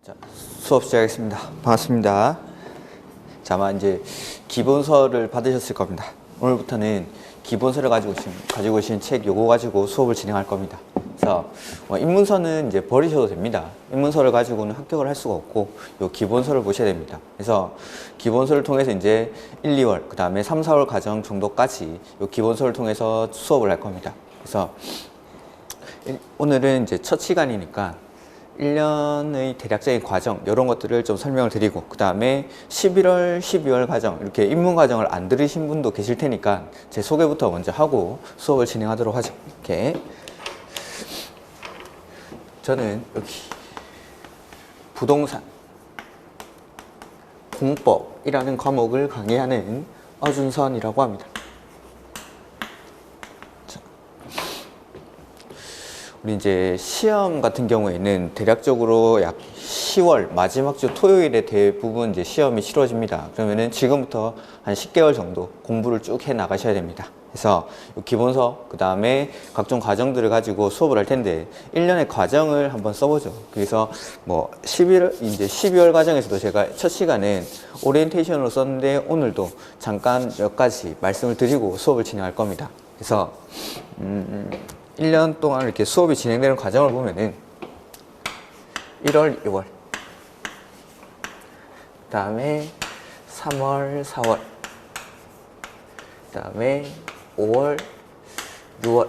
자, 수업 시작하겠습니다. 반갑습니다. 자, 아마 이제 기본서를 받으셨을 겁니다. 오늘부터는 기본서를 가지고 오신 책 요거 가지고 수업을 진행할 겁니다. 그래서 입문서는 이제 버리셔도 됩니다. 입문서를 가지고는 합격을 할 수가 없고 요 기본서를 보셔야 됩니다. 그래서 기본서를 통해서 이제 1, 2월, 그 다음에 3, 4월 과정 정도까지 요 기본서를 통해서 수업을 할 겁니다. 그래서 오늘은 이제 첫 시간이니까 1년의 대략적인 과정 이런 것들을 좀 설명을 드리고, 그 다음에 11월, 12월 과정, 이렇게 입문 과정을 안 들으신 분도 계실 테니까 제 소개부터 먼저 하고 수업을 진행하도록 하죠. 이렇게 저는 여기 부동산 공법이라는 과목을 강의하는 어준선이라고 합니다. 우리 이제 시험 같은 경우에는 대략적으로 약 10월 마지막 주 토요일에 대부분 이제 시험이 치러집니다. 그러면은 지금부터 한 10개월 정도 공부를 쭉 해 나가셔야 됩니다. 그래서 기본서, 그 다음에 각종 과정들을 가지고 수업을 할 텐데 1년의 과정을 한번 써보죠. 그래서 뭐 12월 과정에서도 제가 첫 시간은 오리엔테이션으로 썼는데 오늘도 잠깐 몇 가지 말씀을 드리고 수업을 진행할 겁니다. 그래서 1년 동안 이렇게 수업이 진행되는 과정을 보면은 1월, 2월, 그 다음에 3월, 4월, 그 다음에 5월, 6월,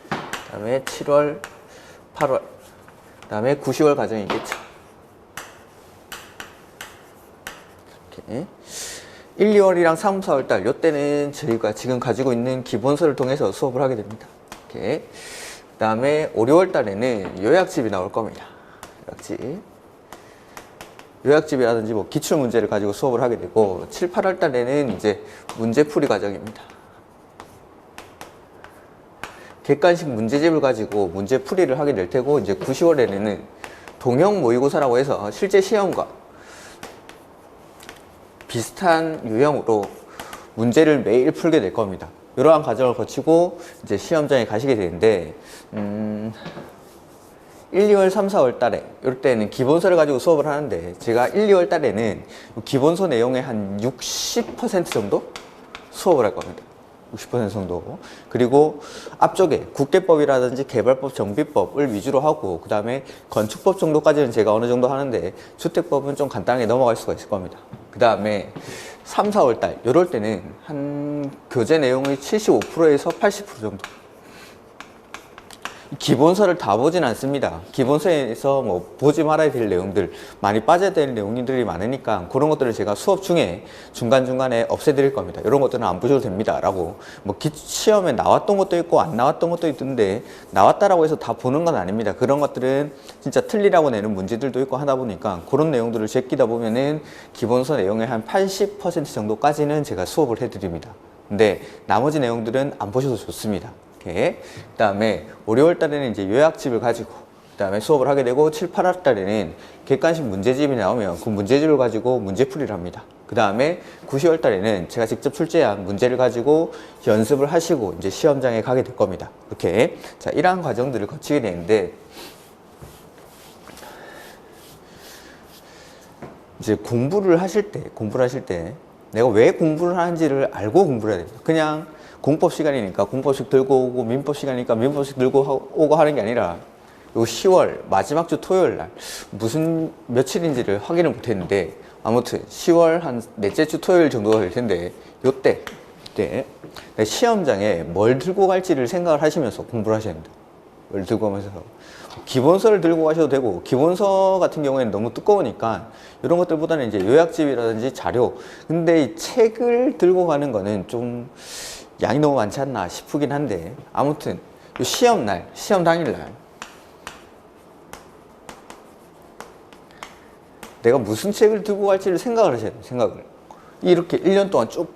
그 다음에 7월, 8월, 그 다음에 9, 10월 과정이겠죠. 이렇게 1, 2월이랑 3, 4월 달, 이때는 저희가 지금 가지고 있는 기본서를 통해서 수업을 하게 됩니다. 그 다음에 5, 6월 달에는 요약집이 나올 겁니다. 요약집이라든지 뭐 기출문제를 가지고 수업을 하게 되고, 7, 8월 달에는 이제 문제풀이 과정입니다. 객관식 문제집을 가지고 문제풀이를 하게 될 테고, 이제 9, 10월에는 동형 모의고사라고 해서 실제 시험과 비슷한 유형으로 문제를 매일 풀게 될 겁니다. 이러한 과정을 거치고 이제 시험장에 가시게 되는데 1, 2월, 3, 4월 달에 이럴 때는 기본서를 가지고 수업을 하는데, 제가 1, 2월 달에는 기본서 내용의 한 60% 정도 수업을 할 겁니다. 60% 정도. 그리고 앞쪽에 국계법이라든지 개발법, 정비법을 위주로 하고, 그 다음에 건축법 정도까지는 제가 어느 정도 하는데 주택법은 좀 간단하게 넘어갈 수가 있을 겁니다. 그 다음에 3, 4월 달 이럴 때는 한 교재 내용의 75%에서 80% 정도. 기본서를 다 보진 않습니다. 기본서에서 뭐 보지 말아야 될 내용들, 많이 빠져야 될 내용들이 많으니까 그런 것들을 제가 수업 중에 중간중간에 없애드릴 겁니다. 이런 것들은 안 보셔도 됩니다 라고. 뭐 시험에 나왔던 것도 있고 안 나왔던 것도 있던데, 나왔다라고 해서 다 보는 건 아닙니다. 그런 것들은 진짜 틀리라고 내는 문제들도 있고 하다 보니까 그런 내용들을 제끼다 보면은 기본서 내용의 한 80% 정도까지는 제가 수업을 해드립니다. 근데 나머지 내용들은 안 보셔도 좋습니다. 그 다음에 5, 6월 달에는 이제 요약집을 가지고 그 다음에 수업을 하게 되고, 7, 8월 달에는 객관식 문제집이 나오면 그 문제집을 가지고 문제풀이를 합니다. 그 다음에 9, 10월 달에는 제가 직접 출제한 문제를 가지고 연습을 하시고 이제 시험장에 가게 될 겁니다. 이렇게 자, 이러한 과정들을 거치게 되는데, 이제 공부를 하실 때 내가 왜 공부를 하는지를 알고 공부를 해야 됩니다. 그냥 공법 시간이니까 공법식 들고 오고, 민법 시간이니까 민법식 들고 오고 하는 게 아니라, 요 10월 마지막 주 토요일 날 무슨 며칠인지를 확인을 못 했는데, 아무튼 10월 한 넷째 주 토요일 정도가 될 텐데, 요때 시험장에 뭘 들고 갈지를 생각을 하시면서 공부를 하셔야 됩니다. 뭘 들고 가면서 기본서를 들고 가셔도 되고, 기본서 같은 경우에는 너무 두꺼우니까 이런 것들보다는 이제 요약집이라든지 자료, 근데 이 책을 들고 가는 거는 좀 양이 너무 많지 않나 싶긴 한데, 아무튼 시험 당일날 내가 무슨 책을 들고 갈지를 생각을 하셔야 돼요. 생각을. 이렇게 1년 동안 쭉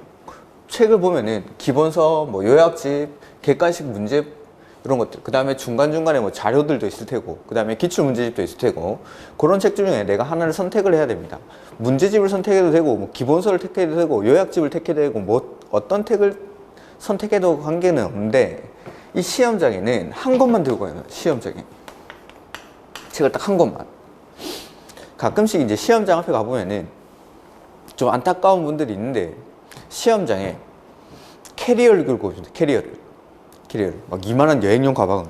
책을 보면은 기본서, 뭐 요약집, 객관식 문제 이런 것들, 그 다음에 중간중간에 뭐 자료들도 있을 테고, 그 다음에 기출문제집도 있을 테고, 그런 책 중에 내가 하나를 선택을 해야 됩니다. 문제집을 선택해도 되고, 뭐 기본서를 택해도 되고, 요약집을 택해도 되고, 뭐 어떤 책을 선택해도 관계는 없는데, 이 시험장에는 한 권만 들고 가요. 시험장에 책을 딱 한 권만. 가끔씩 이제 시험장 앞에 가보면은 좀 안타까운 분들이 있는데, 시험장에 캐리어를 끌고 오십니다. 캐리어를. 막 이만한 여행용 가방을.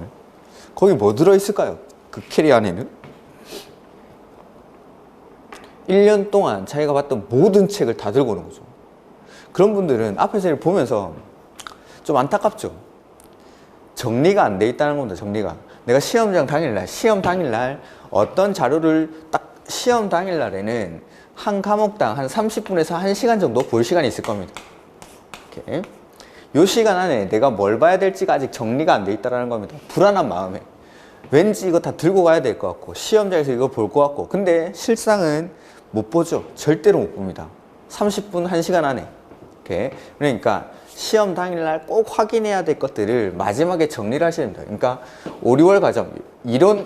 거기 뭐 들어있을까요? 그 캐리어 안에는 1년 동안 자기가 봤던 모든 책을 다 들고 오는 거죠. 그런 분들은 앞에서 보면서 좀 안타깝죠. 정리가 안 돼 있다는 겁니다. 정리가. 내가 시험 당일날 어떤 자료를 딱 시험 당일날에는 한 과목당 한 30분에서 1시간 정도 볼 시간이 있을 겁니다. 이렇게. 요 시간 안에 내가 뭘 봐야 될지가 아직 정리가 안 돼 있다는 겁니다. 불안한 마음에. 왠지 이거 다 들고 가야 될 것 같고, 시험장에서 이거 볼 것 같고, 근데 실상은 못 보죠. 절대로 못 봅니다. 30분, 1시간 안에. 이렇게. 그러니까 시험 당일날 꼭 확인해야 될 것들을 마지막에 정리를 하셔야 됩니다. 그러니까 5, 6월 과정,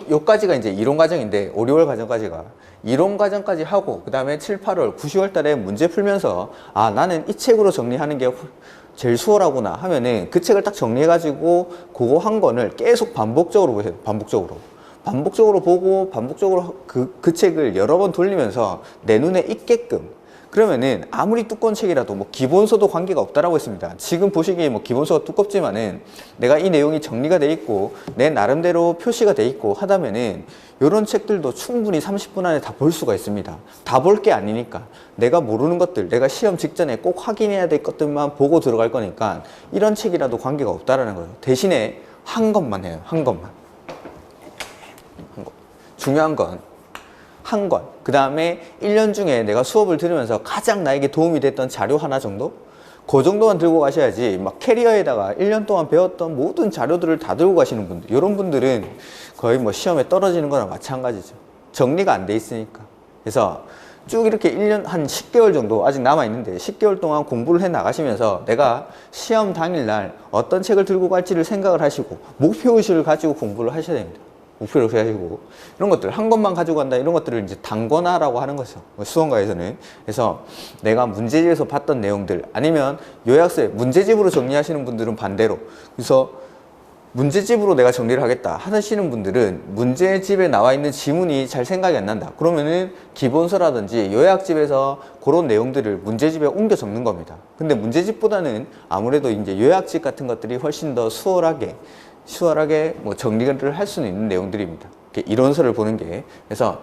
요까지가 이제 이론 과정인데, 5, 6월 과정까지가 이론 과정까지 하고, 그 다음에 7, 8월, 9, 10월 달에 문제 풀면서, 아, 나는 이 책으로 정리하는 게 제일 수월하구나 하면은 그 책을 딱 정리해가지고 그거 한 권을 계속 반복적으로 보세요. 반복적으로 보고, 반복적으로 그 책을 여러 번 돌리면서 내 눈에 익게끔. 그러면은 아무리 두꺼운 책이라도 뭐 기본서도 관계가 없다라고 했습니다. 지금 보시기에 뭐 기본서가 두껍지만은 내가 이 내용이 정리가 돼 있고 내 나름대로 표시가 돼 있고 하다면은 이런 책들도 충분히 30분 안에 다 볼 수가 있습니다. 다 볼 게 아니니까 내가 모르는 것들, 내가 시험 직전에 꼭 확인해야 될 것들만 보고 들어갈 거니까 이런 책이라도 관계가 없다라는 거예요. 대신에 한 것만 해요. 한 것만. 중요한 건 한 권. 그 다음에 1년 중에 내가 수업을 들으면서 가장 나에게 도움이 됐던 자료 하나 정도? 그 정도만 들고 가셔야지, 막 캐리어에다가 1년 동안 배웠던 모든 자료들을 다 들고 가시는 분들, 이런 분들은 거의 뭐 시험에 떨어지는 거랑 마찬가지죠. 정리가 안 돼 있으니까. 그래서 쭉 이렇게 1년, 한 10개월 정도 아직 남아있는데 10개월 동안 공부를 해 나가시면서 내가 시험 당일날 어떤 책을 들고 갈지를 생각을 하시고 목표의식을 가지고 공부를 하셔야 됩니다. 목표를 세우시고, 이런 것들 한 것만 가지고 간다, 이런 것들을 이제 단권화라고 하는 거죠. 수험가에서는. 그래서 내가 문제집에서 봤던 내용들, 아니면 요약서에 문제집으로 정리하시는 분들은 반대로, 그래서 문제집으로 내가 정리를 하겠다 하시는 분들은 문제집에 나와 있는 지문이 잘 생각이 안 난다. 그러면은 기본서라든지 요약집에서 그런 내용들을 문제집에 옮겨 적는 겁니다. 근데 문제집보다는 아무래도 이제 요약집 같은 것들이 훨씬 더 수월하게 뭐 정리를 할 수는 있는 내용들입니다. 이론서를 보는 게. 그래서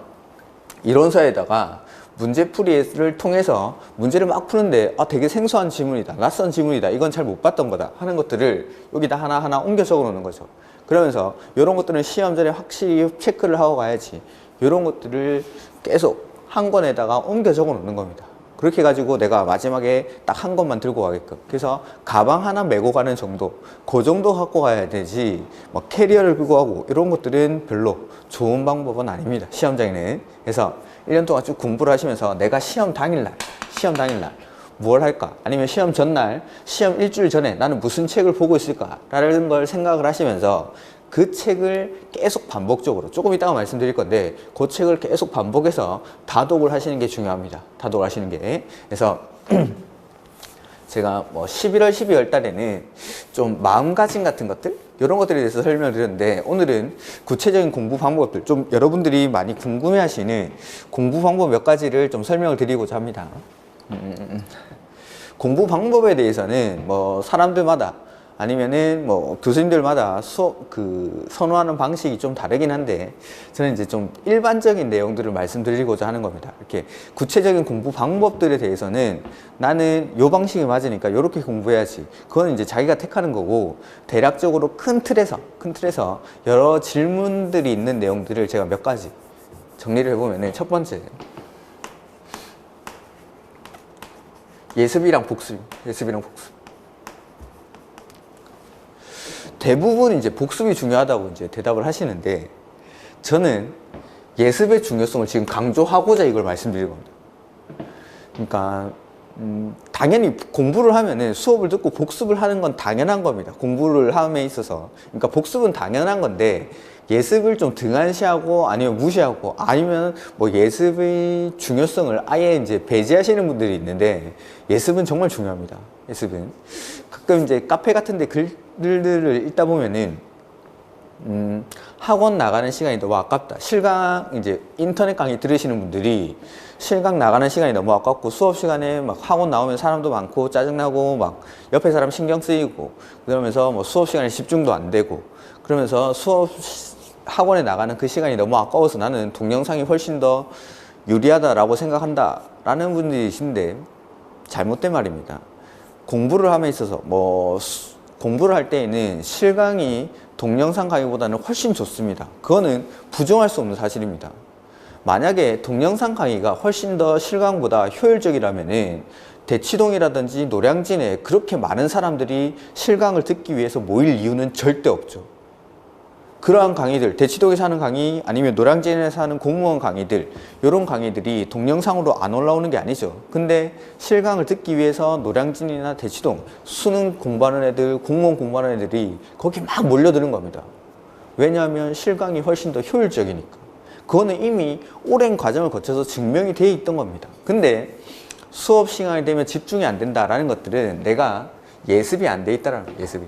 이론서에다가 문제풀이를 통해서 문제를 막 푸는데, 아, 되게 생소한 지문이다, 낯선 지문이다, 이건 잘 못 봤던 거다 하는 것들을 여기다 하나하나 옮겨 적어 놓는 거죠. 그러면서 이런 것들은 시험 전에 확실히 체크를 하고 가야지, 이런 것들을 계속 한 권에다가 옮겨 적어 놓는 겁니다. 그렇게 해가지고 내가 마지막에 딱 한 것만 들고 가게끔. 그래서 가방 하나 메고 가는 정도, 그 정도 갖고 가야 되지, 뭐 캐리어를 들고 가고 이런 것들은 별로 좋은 방법은 아닙니다, 시험장에는. 그래서 1년 동안 쭉 공부를 하시면서 내가 시험 당일날 뭘 할까? 아니면 시험 전날, 시험 일주일 전에 나는 무슨 책을 보고 있을까? 라는 걸 생각을 하시면서 그 책을 계속 반복적으로, 조금 이따가 말씀드릴 건데, 그 책을 계속 반복해서 다독을 하시는 게 중요합니다. 다독을 하시는 게. 그래서 제가 뭐 11월, 12월 달에는 좀 마음가짐 같은 것들, 이런 것들에 대해서 설명을 드렸는데, 오늘은 구체적인 공부 방법들, 좀 여러분들이 많이 궁금해 하시는 공부 방법 몇 가지를 좀 설명을 드리고자 합니다. 공부 방법에 대해서는 뭐 사람들마다, 아니면은 뭐 교수님들마다 선호하는 방식이 좀 다르긴 한데, 저는 이제 좀 일반적인 내용들을 말씀드리고자 하는 겁니다. 이렇게 구체적인 공부 방법들에 대해서는 나는 요 방식이 맞으니까 요렇게 공부해야지, 그건 이제 자기가 택하는 거고, 대략적으로 큰 틀에서 여러 질문들이 있는 내용들을 제가 몇 가지 정리를 해보면은, 첫 번째, 예습이랑 복습. 대부분 이제 복습이 중요하다고 이제 대답을 하시는데, 저는 예습의 중요성을 지금 강조하고자 이걸 말씀드리는 겁니다. 그러니까 당연히 공부를 하면은 수업을 듣고 복습을 하는 건 당연한 겁니다. 공부를 함에 있어서. 그러니까 복습은 당연한 건데, 예습을 좀 등한시하고 아니면 무시하고, 아니면 뭐 예습의 중요성을 아예 이제 배제하시는 분들이 있는데, 예습은 정말 중요합니다. 예습은 가끔 이제 카페 같은 데 글들을 읽다 보면은 학원 나가는 시간이 너무 아깝다. 실강, 이제 인터넷 강의 들으시는 분들이 실강 나가는 시간이 너무 아깝고 수업 시간에 막 학원 나오면 사람도 많고 짜증나고 막 옆에 사람 신경 쓰이고 그러면서 뭐 수업 시간에 집중도 안 되고 그러면서 학원에 나가는 그 시간이 너무 아까워서 나는 동영상이 훨씬 더 유리하다라고 생각한다 라는 분들이신데 잘못된 말입니다. 공부를 함에 있어서 공부를 할 때에는 실강이 동영상 강의보다는 훨씬 좋습니다. 그거는 부정할 수 없는 사실입니다. 만약에 동영상 강의가 훨씬 더 실강보다 효율적이라면은 대치동이라든지 노량진에 그렇게 많은 사람들이 실강을 듣기 위해서 모일 이유는 절대 없죠. 그러한 강의들, 대치동에서 하는 강의 아니면 노량진에서 하는 공무원 강의들 이런 강의들이 동영상으로 안 올라오는 게 아니죠. 근데 실강을 듣기 위해서 노량진이나 대치동 수능 공부하는 애들, 공무원 공부하는 애들이 거기 막 몰려드는 겁니다. 왜냐하면 실강이 훨씬 더 효율적이니까. 그거는 이미 오랜 과정을 거쳐서 증명이 돼 있던 겁니다. 근데 수업 시간이 되면 집중이 안 된다라는 것들은 내가 예습이 안 돼 있다라는 거예요. 예습이.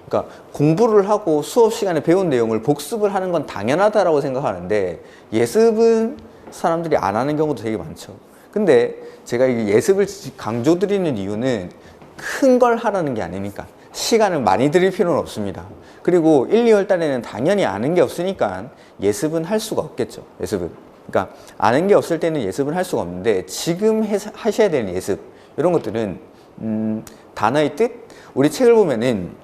그러니까 공부를 하고 수업 시간에 배운 내용을 복습을 하는 건 당연하다라고 생각하는데 예습은 사람들이 안 하는 경우도 되게 많죠. 근데 제가 이 예습을 강조드리는 이유는 큰 걸 하라는 게 아니니까 시간을 많이 들일 필요는 없습니다. 그리고 1, 2월 달에는 당연히 아는 게 없으니까 예습은 할 수가 없겠죠. 예습은. 그러니까 아는 게 없을 때는 예습은 할 수가 없는데 지금 하셔야 되는 예습 이런 것들은 단어의 뜻? 우리 책을 보면은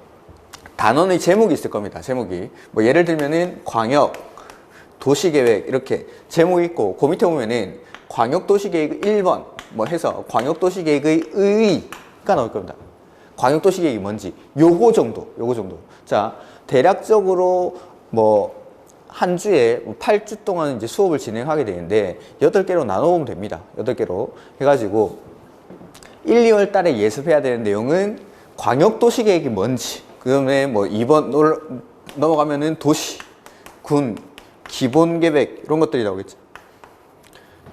단원의 제목이 있을 겁니다. 제목이. 뭐 예를 들면은 광역, 도시계획 이렇게 제목이 있고 그 밑에 보면은 광역도시계획 1번 뭐 해서 광역도시계획의 의가 나올 겁니다. 광역도시계획이 뭔지 요거 정도. 자, 대략적으로 뭐 한 주에 8주 동안 이제 수업을 진행하게 되는데 8개로 나눠보면 됩니다. 8개로 해가지고 1, 2월 달에 예습해야 되는 내용은 광역도시계획이 뭔지 그 다음에 뭐 2번 넘어가면은 도시, 군, 기본계획 이런 것들이 나오겠죠.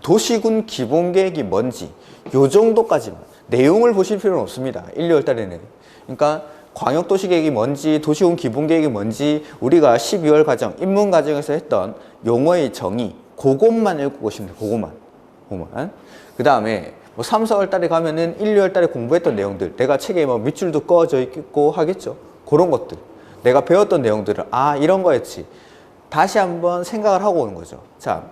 도시군 기본계획이 뭔지 요 정도까지만 내용을 보실 필요는 없습니다. 1, 2월 달에는. 그러니까 광역도시계획이 뭔지 도시군 기본계획이 뭔지 우리가 12월 과정, 입문과정에서 했던 용어의 정의 그것만 읽고 오시면 돼요. 그것만. 그 다음에 뭐 3, 4월 달에 가면은 1, 2월 달에 공부했던 내용들 내가 책에 뭐 밑줄도 꺼져 있고 하겠죠. 그런 것들 내가 배웠던 내용들을 이런 거였지 다시 한번 생각을 하고 오는 거죠. 자,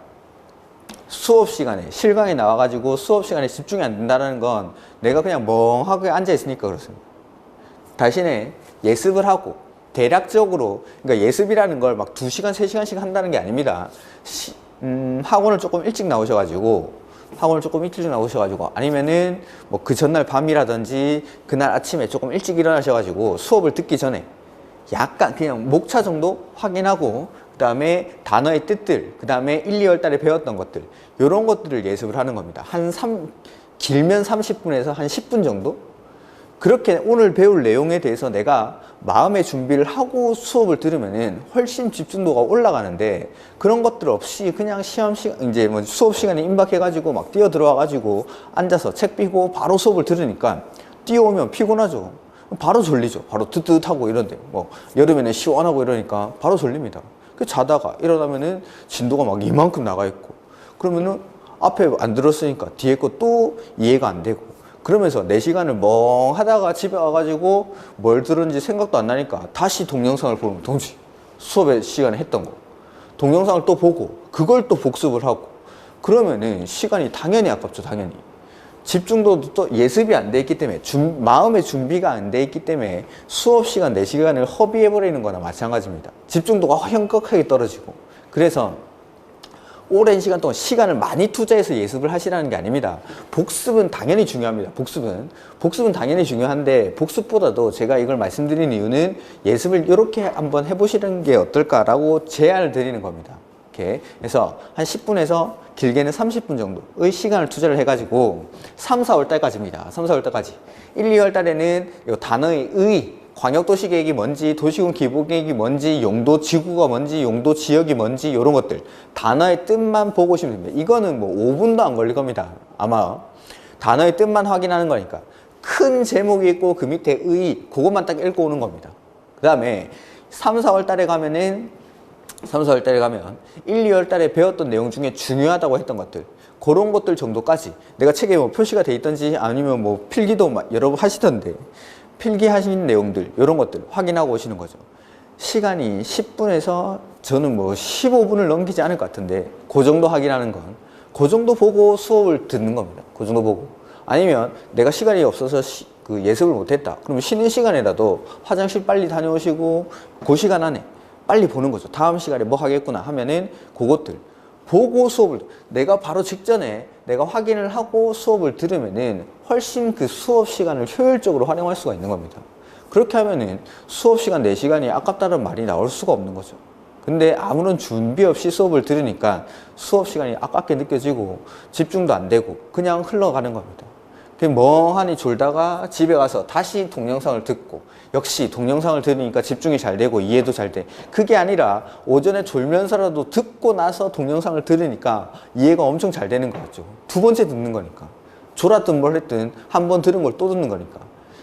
수업 시간에 실강에 나와가지고 수업 시간에 집중이 안 된다는 건 내가 그냥 멍하게 앉아 있으니까 그렇습니다. 대신에 예습을 하고 대략적으로 그러니까 예습이라는 걸 막 2시간, 3시간씩 한다는 게 아닙니다. 학원을 조금 일찍 나오셔가지고 아니면은 뭐 그 전날 밤이라든지 그날 아침에 조금 일찍 일어나셔가지고 수업을 듣기 전에 약간 그냥 목차 정도 확인하고 그 다음에 단어의 뜻들 그 다음에 1, 2월 달에 배웠던 것들 이런 것들을 예습을 하는 겁니다. 길면 30분에서 한 10분 정도? 그렇게 오늘 배울 내용에 대해서 내가 마음의 준비를 하고 수업을 들으면은 훨씬 집중도가 올라가는데 그런 것들 없이 그냥 이제 뭐 수업 시간에 임박해가지고 막 뛰어 들어와가지고 앉아서 책 펴고 바로 수업을 들으니까 뛰어오면 피곤하죠. 바로 졸리죠. 바로 뜨뜻하고 이런데 뭐 여름에는 시원하고 이러니까 바로 졸립니다. 자다가 일어나면은 진도가 막 이만큼 나가 있고 그러면은 앞에 안 들었으니까 뒤에 거 또 이해가 안 되고 그러면서 4시간을 멍하다가 집에 와가지고 뭘 들었는지 생각도 안 나니까 다시 동영상을 보는 동시 수업의 시간에 했던 거 동영상을 또 보고 그걸 또 복습을 하고 그러면은 시간이 당연히 아깝죠. 당연히 집중도도 또 예습이 안 돼 있기 때문에 마음의 준비가 안 돼 있기 때문에 수업 시간 4시간을 허비해버리는 거나 마찬가지입니다. 집중도가 현격하게 떨어지고 그래서 오랜 시간 동안 시간을 많이 투자해서 예습을 하시라는 게 아닙니다. 복습은 당연히 중요합니다. 복습은 당연히 중요한데 복습보다도 제가 이걸 말씀드리는 이유는 예습을 이렇게 한번 해보시는 게 어떨까라고 제안을 드리는 겁니다. 이렇게 해서 한 10분에서 길게는 30분 정도의 시간을 투자를 해가지고 3, 4월 달까지입니다. 3, 4월 달까지 1, 2월 달에는 이 단어의 광역도시계획이 뭔지, 도시군 기본계획이 뭔지, 용도 지구가 뭔지, 용도 지역이 뭔지 이런 것들 단어의 뜻만 보고 오시면 됩니다. 이거는 뭐 5분도 안 걸릴 겁니다. 아마 단어의 뜻만 확인하는 거니까 큰 제목이 있고 그 밑에 의 그것만 딱 읽고 오는 겁니다. 그 다음에 3, 4월 달에 가면은 3, 4월 달에 가면 1, 2월 달에 배웠던 내용 중에 중요하다고 했던 것들 그런 것들 정도까지 내가 책에 뭐 표시가 돼 있던지 아니면 뭐 필기도 여러 번 하시던데 필기하신 내용들 이런 것들 확인하고 오시는 거죠. 시간이 10분에서 저는 뭐 15분을 넘기지 않을 것 같은데 그 정도 확인하는 건 그 정도 보고 수업을 듣는 겁니다. 그 정도 보고 아니면 내가 시간이 없어서 그 예습을 못했다 그러면 쉬는 시간에라도 화장실 빨리 다녀오시고 그 시간 안에 빨리 보는 거죠. 다음 시간에 뭐 하겠구나 하면은 그것들 보고 수업을 내가 바로 직전에 내가 확인을 하고 수업을 들으면은 훨씬 그 수업 시간을 효율적으로 활용할 수가 있는 겁니다. 그렇게 하면은 수업 시간 4시간이 아깝다는 말이 나올 수가 없는 거죠. 근데 아무런 준비 없이 수업을 들으니까 수업 시간이 아깝게 느껴지고 집중도 안 되고 그냥 흘러가는 겁니다. 멍하니 졸다가 집에 가서 다시 동영상을 듣고 역시 동영상을 들으니까 집중이 잘 되고 이해도 잘 돼. 그게 아니라 오전에 졸면서라도 듣고 나서 동영상을 들으니까 이해가 엄청 잘 되는 거죠. 두 번째 듣는 거니까. 졸았든 뭘 했든 한 번 들은 걸 또 듣는 거니까.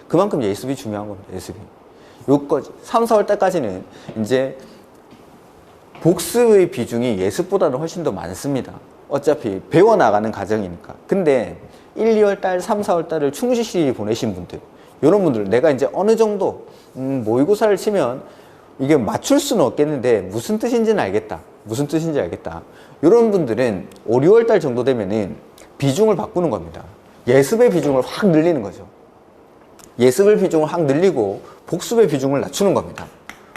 그만큼 예습이 중요한 겁니다. 예습이. 요까지 3, 4월 달까지는 이제 복습의 비중이 예습보다는 훨씬 더 많습니다. 어차피 배워나가는 과정이니까. 근데 1, 2월 달, 3, 4월 달을 충실히 보내신 분들 이런 분들 내가 이제 어느 정도 모의고사를 치면 이게 맞출 수는 없겠는데 무슨 뜻인지는 알겠다. 무슨 뜻인지 알겠다. 이런 분들은 5, 6월 달 정도 되면은 비중을 바꾸는 겁니다. 예습의 비중을 확 늘리는 거죠. 예습의 비중을 확 늘리고 복습의 비중을 낮추는 겁니다.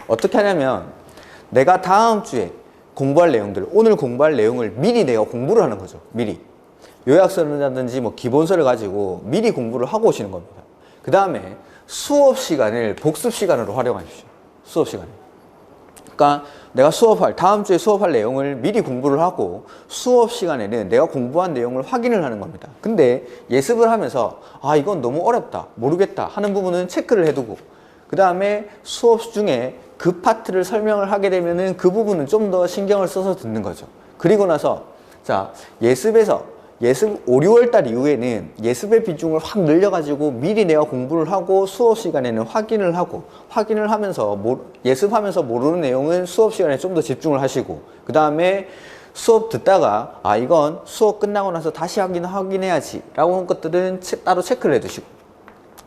어떻게 하냐면 내가 다음 주에 공부할 내용들, 오늘 공부할 내용을 미리 내가 공부를 하는 거죠. 미리. 요약서라든지 뭐 기본서를 가지고 미리 공부를 하고 오시는 겁니다. 그 다음에 수업 시간을 복습 시간으로 활용하십시오. 수업 시간에. 그러니까 내가 다음 주에 수업할 내용을 미리 공부를 하고 수업 시간에는 내가 공부한 내용을 확인을 하는 겁니다. 근데 예습을 하면서 이건 너무 어렵다, 모르겠다 하는 부분은 체크를 해두고 그 다음에 수업 중에 그 파트를 설명을 하게 되면은 그 부분은 좀 더 신경을 써서 듣는 거죠. 그리고 나서 예습 5, 6월 달 이후에는 예습의 비중을 확 늘려가지고 미리 내가 공부를 하고 수업 시간에는 확인을 하면서 예습하면서 모르는 내용은 수업 시간에 좀 더 집중을 하시고 그 다음에 수업 듣다가 이건 수업 끝나고 나서 다시 확인해야지 라고 한 것들은 따로 체크를 해두시고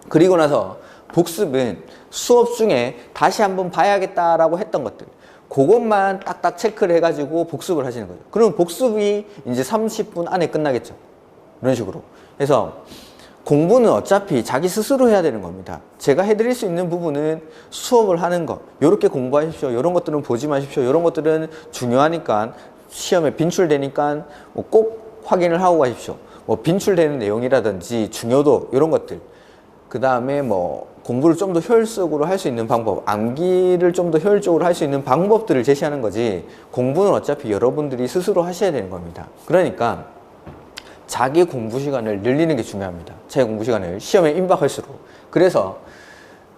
그리고 나서 복습은 수업 중에 다시 한번 봐야겠다라고 했던 것들 그것만 딱딱 체크를 해가지고 복습을 하시는 거죠. 그럼 복습이 이제 30분 안에 끝나겠죠. 이런 식으로. 그래서 공부는 어차피 자기 스스로 해야 되는 겁니다. 제가 해드릴 수 있는 부분은 수업을 하는 거. 요렇게 공부하십시오. 이런 것들은 보지 마십시오. 이런 것들은 중요하니까 시험에 빈출되니까 꼭 확인을 하고 가십시오. 빈출되는 내용이라든지 중요도 이런 것들. 그 다음에 공부를 좀 더 효율적으로 할 수 있는 방법, 암기를 좀 더 효율적으로 할 수 있는 방법들을 제시하는 거지 공부는 어차피 여러분들이 스스로 하셔야 되는 겁니다. 그러니까 자기 공부 시간을 늘리는 게 중요합니다. 자기 공부 시간을 시험에 임박할수록. 그래서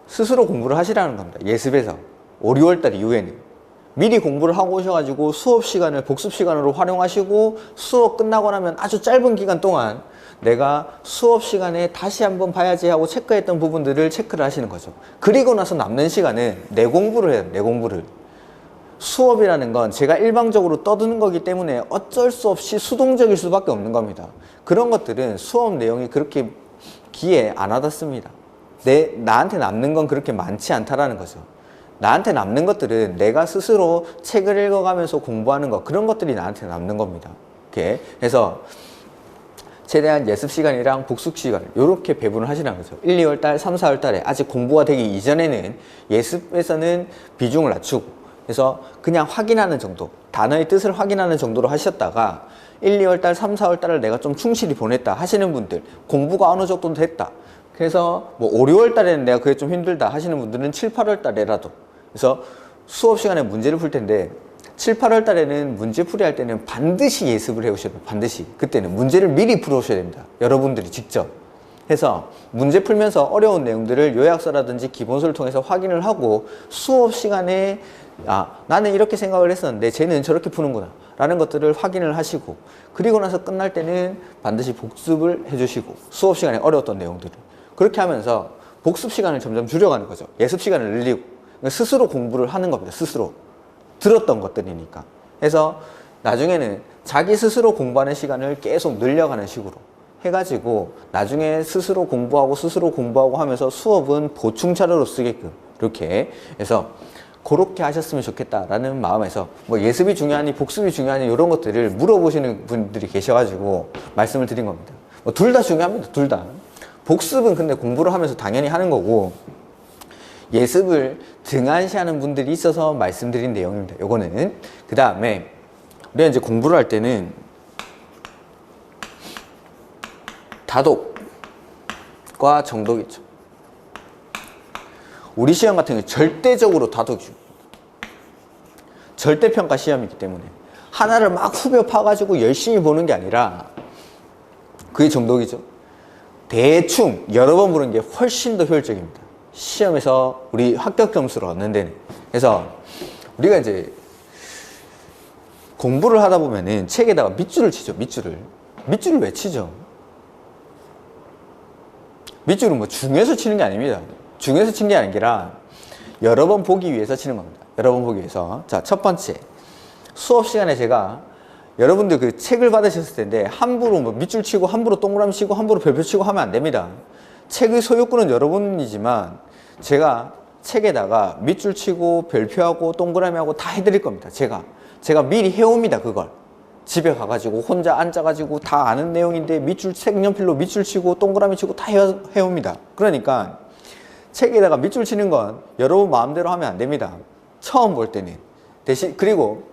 스스로 공부를 하시라는 겁니다. 예습에서 5, 6월 달 이후에는 미리 공부를 하고 오셔가지고 수업 시간을 복습 시간으로 활용하시고 수업 끝나고 나면 아주 짧은 기간 동안 내가 수업 시간에 다시 한번 봐야지 하고 체크했던 부분들을 체크를 하시는 거죠. 그리고 나서 남는 시간은 내 공부를 해요. 내 공부를. 수업이라는 건 제가 일방적으로 떠드는 거기 때문에 어쩔 수 없이 수동적일 수밖에 없는 겁니다. 그런 것들은 수업 내용이 그렇게 귀에 안 와닿습니다. 나한테 남는 건 그렇게 많지 않다라는 거죠. 나한테 남는 것들은 내가 스스로 책을 읽어가면서 공부하는 것, 그런 것들이 나한테 남는 겁니다. 이렇게 해서 최대한 예습 시간이랑 복습 시간을 이렇게 배분을 하시라는 거죠. 1, 2월 달, 3, 4월 달에 아직 공부가 되기 이전에는 예습에서는 비중을 낮추고 그래서 그냥 확인하는 정도, 단어의 뜻을 확인하는 정도로 하셨다가 1, 2월 달, 3, 4월 달을 내가 좀 충실히 보냈다 하시는 분들, 공부가 어느 정도 됐다. 그래서 5, 6월 달에는 내가 그게 좀 힘들다 하시는 분들은 7, 8월 달에라도 그래서 수업 시간에 문제를 풀 텐데 7, 8월 달에는 문제풀이 할 때는 반드시 예습을 해오셔야 돼요. 반드시. 그때는 문제를 미리 풀어오셔야 됩니다. 여러분들이 직접. 해서 문제 풀면서 어려운 내용들을 요약서라든지 기본서를 통해서 확인을 하고 수업 시간에 나는 이렇게 생각을 했었는데 쟤는 저렇게 푸는구나 라는 것들을 확인을 하시고 그리고 나서 끝날 때는 반드시 복습을 해주시고 수업 시간에 어려웠던 내용들을 그렇게 하면서 복습 시간을 점점 줄여가는 거죠. 예습 시간을 늘리고. 그러니까 스스로 공부를 하는 겁니다. 스스로. 들었던 것들이니까. 그래서 나중에는 자기 스스로 공부하는 시간을 계속 늘려가는 식으로 해가지고 나중에 스스로 공부하고 하면서 수업은 보충 자료로 쓰게끔 이렇게 해서 그렇게 하셨으면 좋겠다라는 마음에서 뭐 예습이 중요하니 복습이 중요하니 이런 것들을 물어보시는 분들이 계셔가지고 말씀을 드린 겁니다. 뭐 둘 다 중요합니다. 둘 다. 복습은 근데 공부를 하면서 당연히 하는 거고 예습을 등한시하는 분들이 있어서 말씀드린 내용입니다. 요거는 그 다음에 우리가 이제 공부를 할 때는 다독과 정독이죠. 우리 시험 같은 경우 절대적으로 다독이 절대평가 시험이기 때문에 하나를 막 후벼 파가지고 열심히 보는 게 아니라 그게 정독이죠. 대충 여러 번 보는 게 훨씬 더 효율적입니다. 시험에서 우리 합격 점수를 얻는 데는. 그래서 우리가 이제 공부를 하다 보면은 책에다가 밑줄을 치죠. 밑줄을 왜 치죠? 밑줄은 뭐 중에서 치는 게 아닙니다. 중에서 친 게 아니라 여러 번 보기 위해서 치는 겁니다. 여러 번 보기 위해서. 자, 첫 번째 수업 시간에 제가 여러분들 그 책을 받으셨을 텐데 함부로 뭐 밑줄 치고 함부로 동그라미 치고 함부로 별표 치고 하면 안 됩니다. 책의 소유권은 여러분이지만 제가 책에다가 밑줄 치고 별표하고 동그라미하고 다 해드릴 겁니다. 제가 미리 해옵니다. 그걸 집에 가가지고 혼자 앉아가지고 다 아는 내용인데 밑줄 색연필로 밑줄 치고 동그라미 치고 다 해옵니다. 그러니까 책에다가 밑줄 치는 건 여러분 마음대로 하면 안 됩니다. 처음 볼 때는. 대신 그리고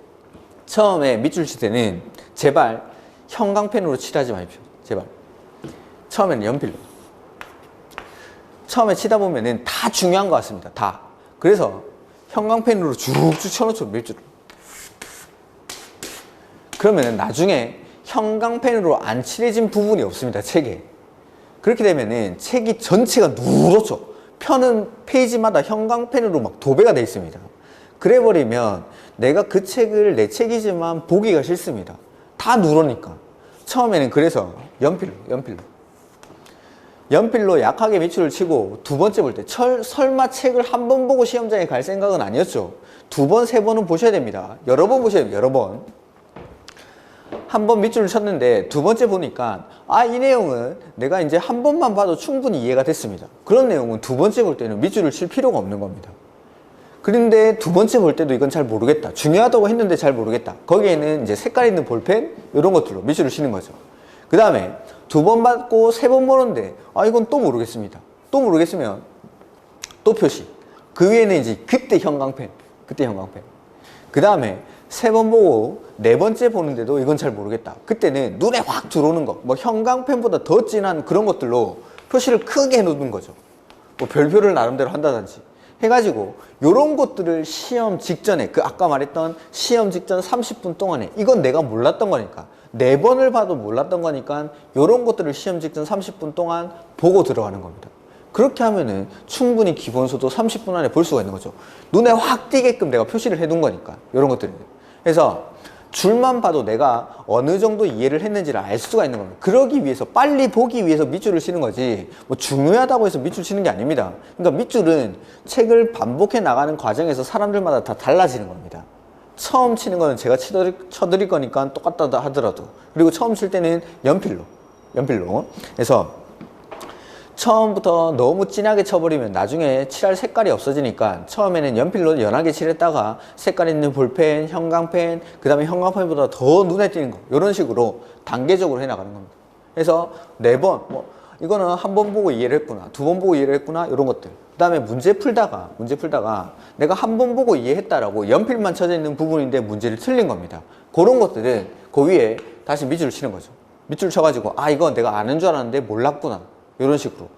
처음에 밑줄 칠 때는 제발 형광펜으로 칠하지 마십시오. 제발. 처음에는 연필로. 처음에 치다 보면은 다 중요한 것 같습니다. 다. 그래서 형광펜으로 쭉쭉 쳐놓죠. 밑줄을. 그러면은 나중에 형광펜으로 안 칠해진 부분이 없습니다. 책에. 그렇게 되면은 책이 전체가 누렇죠. 펴는 페이지마다 형광펜으로 막 도배가 되어 있습니다. 그래 버리면 내가 그 책을 내 책이지만 보기가 싫습니다. 다 누르니까. 처음에는 그래서 연필로 약하게 밑줄을 치고 두 번째 볼 때 설마 책을 한 번 보고 시험장에 갈 생각은 아니었죠. 두 번, 세 번은 보셔야 됩니다. 여러 번 보셔야 돼요. 여러 번. 한 번 밑줄을 쳤는데 두 번째 보니까 이 내용은 내가 이제 한 번만 봐도 충분히 이해가 됐습니다. 그런 내용은 두 번째 볼 때는 밑줄을 칠 필요가 없는 겁니다. 그런데 두 번째 볼 때도 이건 잘 모르겠다. 중요하다고 했는데 잘 모르겠다. 거기에는 이제 색깔 있는 볼펜 이런 것들로 밑줄을 치는 거죠. 그 다음에 두 번 받고 세 번 보는데 이건 또 모르겠습니다. 또 모르겠으면 또 표시. 그 위에는 이제 그때 형광펜. 그 다음에 세 번 보고 네 번째 보는데도 이건 잘 모르겠다. 그때는 눈에 확 들어오는 거, 뭐 형광펜보다 더 진한 그런 것들로 표시를 크게 해놓는 거죠. 뭐 별표를 나름대로 한다든지 해가지고 요런 것들을 시험 직전에 아까 말했던 시험 직전 30분 동안에 이건 내가 몰랐던 거니까 네 번을 봐도 몰랐던 거니까 요런 것들을 시험 직전 30분 동안 보고 들어가는 겁니다. 그렇게 하면은 충분히 기본서도 30분 안에 볼 수가 있는 거죠. 눈에 확 띄게끔 내가 표시를 해둔 거니까 요런 것들은. 그래서 줄만 봐도 내가 어느 정도 이해를 했는지를 알 수가 있는 겁니다. 그러기 위해서 빨리 보기 위해서 밑줄을 치는 거지 뭐 중요하다고 해서 밑줄 치는 게 아닙니다. 그러니까 밑줄은 책을 반복해 나가는 과정에서 사람들마다 다 달라지는 겁니다. 처음 치는 거는 제가 쳐드릴 거니까 똑같다 하더라도, 그리고 처음 칠 때는 연필로. 그래서 처음부터 너무 진하게 쳐버리면 나중에 칠할 색깔이 없어지니까 처음에는 연필로 연하게 칠했다가 색깔 있는 볼펜, 형광펜, 그 다음에 형광펜보다 더 눈에 띄는 거 이런 식으로 단계적으로 해나가는 겁니다. 그래서 네 번, 이거는 한 번 보고 이해를 했구나, 두 번 보고 이해를 했구나, 이런 것들. 그 다음에 문제 풀다가 내가 한 번 보고 이해했다라고 연필만 쳐져 있는 부분인데 문제를 틀린 겁니다. 그런 것들은 그 위에 다시 밑줄을 치는 거죠. 밑줄 쳐가지고 이건 내가 아는 줄 알았는데 몰랐구나, 이런 식으로.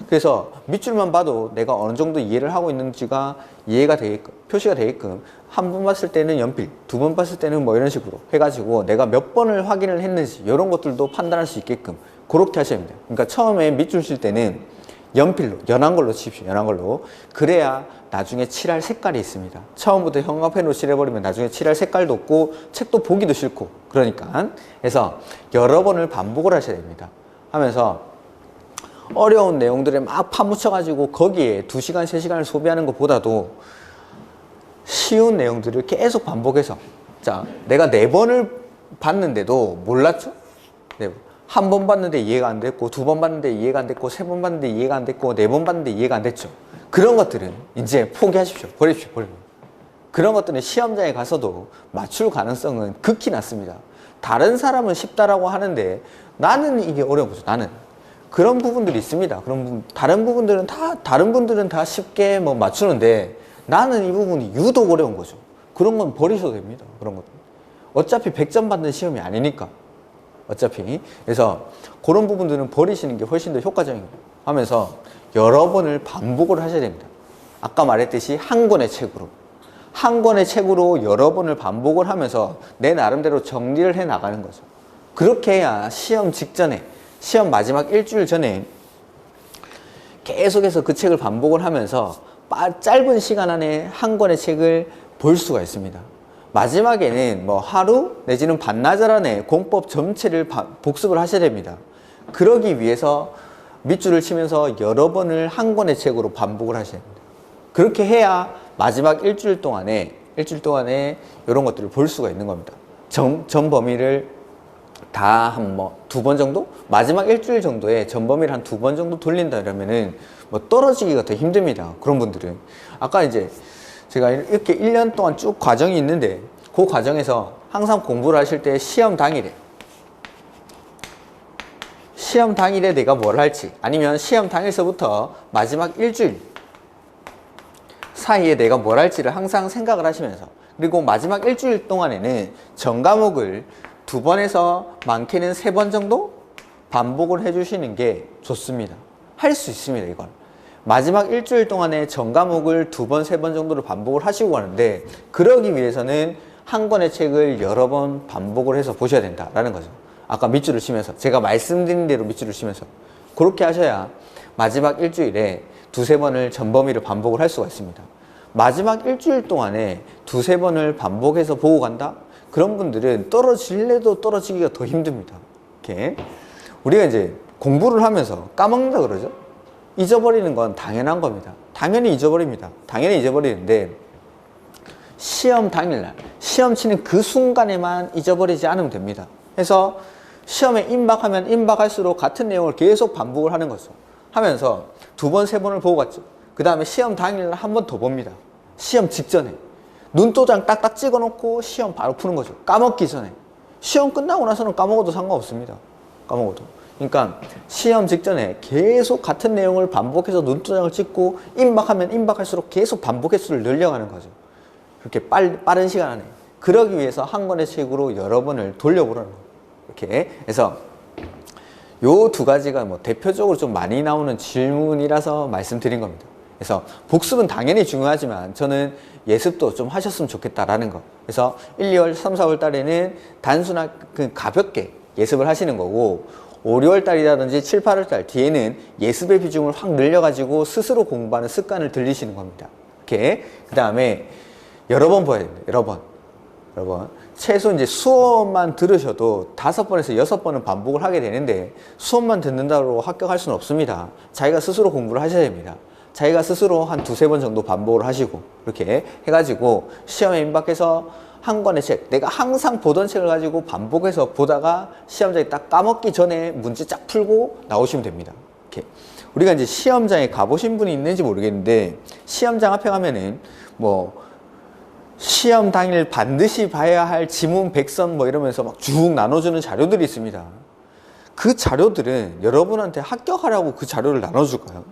그래서 밑줄만 봐도 내가 어느 정도 이해를 하고 있는지가 이해가 되게끔, 표시가 되게끔 한 번 봤을 때는 연필, 두 번 봤을 때는 뭐 이런 식으로 해가지고 내가 몇 번을 확인을 했는지 이런 것들도 판단할 수 있게끔 그렇게 하셔야 됩니다. 그러니까 처음에 밑줄 칠 때는 연필로, 연한 걸로 칩시오. 연한 걸로. 그래야 나중에 칠할 색깔이 있습니다. 처음부터 형광펜으로 칠해버리면 나중에 칠할 색깔도 없고 책도 보기도 싫고 그러니까. 그래서 여러 번을 반복을 하셔야 됩니다. 하면서 어려운 내용들에 막 파묻혀가지고 거기에 2시간, 3시간을 소비하는 것보다도 쉬운 내용들을 계속 반복해서, 자, 내가 4번을 봤는데도 몰랐죠? 네. 한 번 봤는데 이해가 안 됐고, 2번 봤는데 이해가 안 됐고, 3번 봤는데 이해가 안 됐고, 4번 봤는데 이해가 안 됐죠. 그런 것들은 이제 포기하십시오. 버립시오. 그런 것들은 시험장에 가서도 맞출 가능성은 극히 낮습니다. 다른 사람은 쉽다라고 하는데 나는 이게 어려운 거죠. 나는. 그런 부분들이 있습니다. 다른 분들은 다 쉽게 뭐 맞추는데 나는 이 부분이 유독 어려운 거죠. 그런 건 버리셔도 됩니다. 그런 것들. 어차피 100점 받는 시험이 아니니까. 어차피. 그래서 그런 부분들은 버리시는 게 훨씬 더 효과적인 하면서 여러 번을 반복을 하셔야 됩니다. 아까 말했듯이 한 권의 책으로 여러 번을 반복을 하면서 내 나름대로 정리를 해 나가는 거죠. 그렇게 해야 시험 직전에, 시험 마지막 일주일 전에 계속해서 그 책을 반복을 하면서 짧은 시간 안에 한 권의 책을 볼 수가 있습니다. 마지막에는 뭐 하루 내지는 반나절 안에 공법 전체를 복습을 하셔야 됩니다. 그러기 위해서 밑줄을 치면서 여러 번을 한 권의 책으로 반복을 하셔야 됩니다. 그렇게 해야 마지막 일주일 동안에 이런 것들을 볼 수가 있는 겁니다. 전 범위를 다 한 뭐 2번 정도? 마지막 일주일 정도에 전 범위를 한 2번 정도 돌린다 이러면은 뭐 떨어지기가 더 힘듭니다. 그런 분들은. 아까 이제 제가 이렇게 1년 동안 쭉 과정이 있는데 그 과정에서 항상 공부를 하실 때 시험 당일에 내가 뭘 할지, 아니면 시험 당일서부터 마지막 일주일 사이에 내가 뭘 할지를 항상 생각을 하시면서, 그리고 마지막 일주일 동안에는 전 과목을 2번에서 많게는 3번 정도 반복을 해주시는 게 좋습니다. 할 수 있습니다. 이건 마지막 일주일 동안에 전 과목을 2번, 3번 정도를 반복을 하시고 하는데, 그러기 위해서는 한 권의 책을 여러 번 반복을 해서 보셔야 된다라는 거죠. 아까 밑줄을 치면서, 제가 말씀드린 대로 밑줄을 치면서 그렇게 하셔야 마지막 일주일에 2-3번을 전 범위를 반복을 할 수가 있습니다. 마지막 일주일 동안에 2-3번을 반복해서 보고 간다? 그런 분들은 떨어질래도 떨어지기가 더 힘듭니다. 이렇게 우리가 이제 공부를 하면서 까먹는다 그러죠? 잊어버리는 건 당연한 겁니다. 당연히 잊어버립니다. 당연히 잊어버리는데 시험 당일날, 시험 치는 그 순간에만 잊어버리지 않으면 됩니다. 그래서 시험에 임박하면 임박할수록 같은 내용을 계속 반복을 하는 거죠. 하면서 2번, 3번을 보고 갔죠. 그 다음에 시험 당일날 한 번 더 봅니다. 시험 직전에. 눈도장 딱딱 찍어 놓고 시험 바로 푸는 거죠. 까먹기 전에. 시험 끝나고 나서는 까먹어도 상관없습니다. 까먹어도. 그러니까 시험 직전에 계속 같은 내용을 반복해서 눈도장을 찍고 임박하면 임박할수록 계속 반복 횟수를 늘려가는 거죠. 그렇게 빠른 시간 안에. 그러기 위해서 한 권의 책으로 여러 번을 돌려보라는 거예요. 이렇게 해서 요 2가지가 뭐 대표적으로 좀 많이 나오는 질문이라서 말씀드린 겁니다. 그래서 복습은 당연히 중요하지만 저는 예습도 좀 하셨으면 좋겠다라는 거. 그래서 1, 2월, 3, 4월 달에는 단순하게 가볍게 예습을 하시는 거고, 5, 6월 달이라든지 7, 8월 달 뒤에는 예습의 비중을 확 늘려가지고 스스로 공부하는 습관을 들이시는 겁니다. 이렇게. 그 다음에 여러 번 봐야 됩니다. 여러 번. 최소 이제 수업만 들으셔도 5번에서 6번은 반복을 하게 되는데, 수업만 듣는다고 합격할 수는 없습니다. 자기가 스스로 공부를 하셔야 됩니다. 자기가 스스로 한 2-3번 정도 반복을 하시고, 이렇게 해가지고 시험에 임박해서 한 권의 책, 내가 항상 보던 책을 가지고 반복해서 보다가 시험장에 딱 까먹기 전에 문제 쫙 풀고 나오시면 됩니다. 이렇게. 우리가 이제 시험장에 가보신 분이 있는지 모르겠는데, 시험장 앞에 가면은 뭐 시험 당일 반드시 봐야 할 지문 100선 뭐 이러면서 막 쭉 나눠주는 자료들이 있습니다. 그 자료들은 여러분한테 합격하라고 그 자료를 나눠줄까요?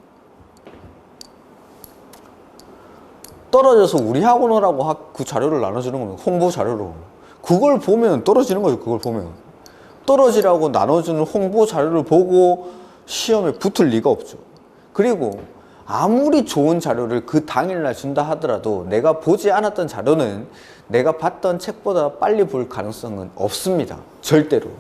떨어져서 우리 학원 오라고 그 자료를 나눠주는 겁니다. 홍보 자료로. 그걸 보면 떨어지는 거죠. 그걸 보면. 떨어지라고 나눠주는 홍보 자료를 보고 시험에 붙을 리가 없죠. 그리고 아무리 좋은 자료를 그 당일날 준다 하더라도 내가 보지 않았던 자료는 내가 봤던 책보다 빨리 볼 가능성은 없습니다. 절대로.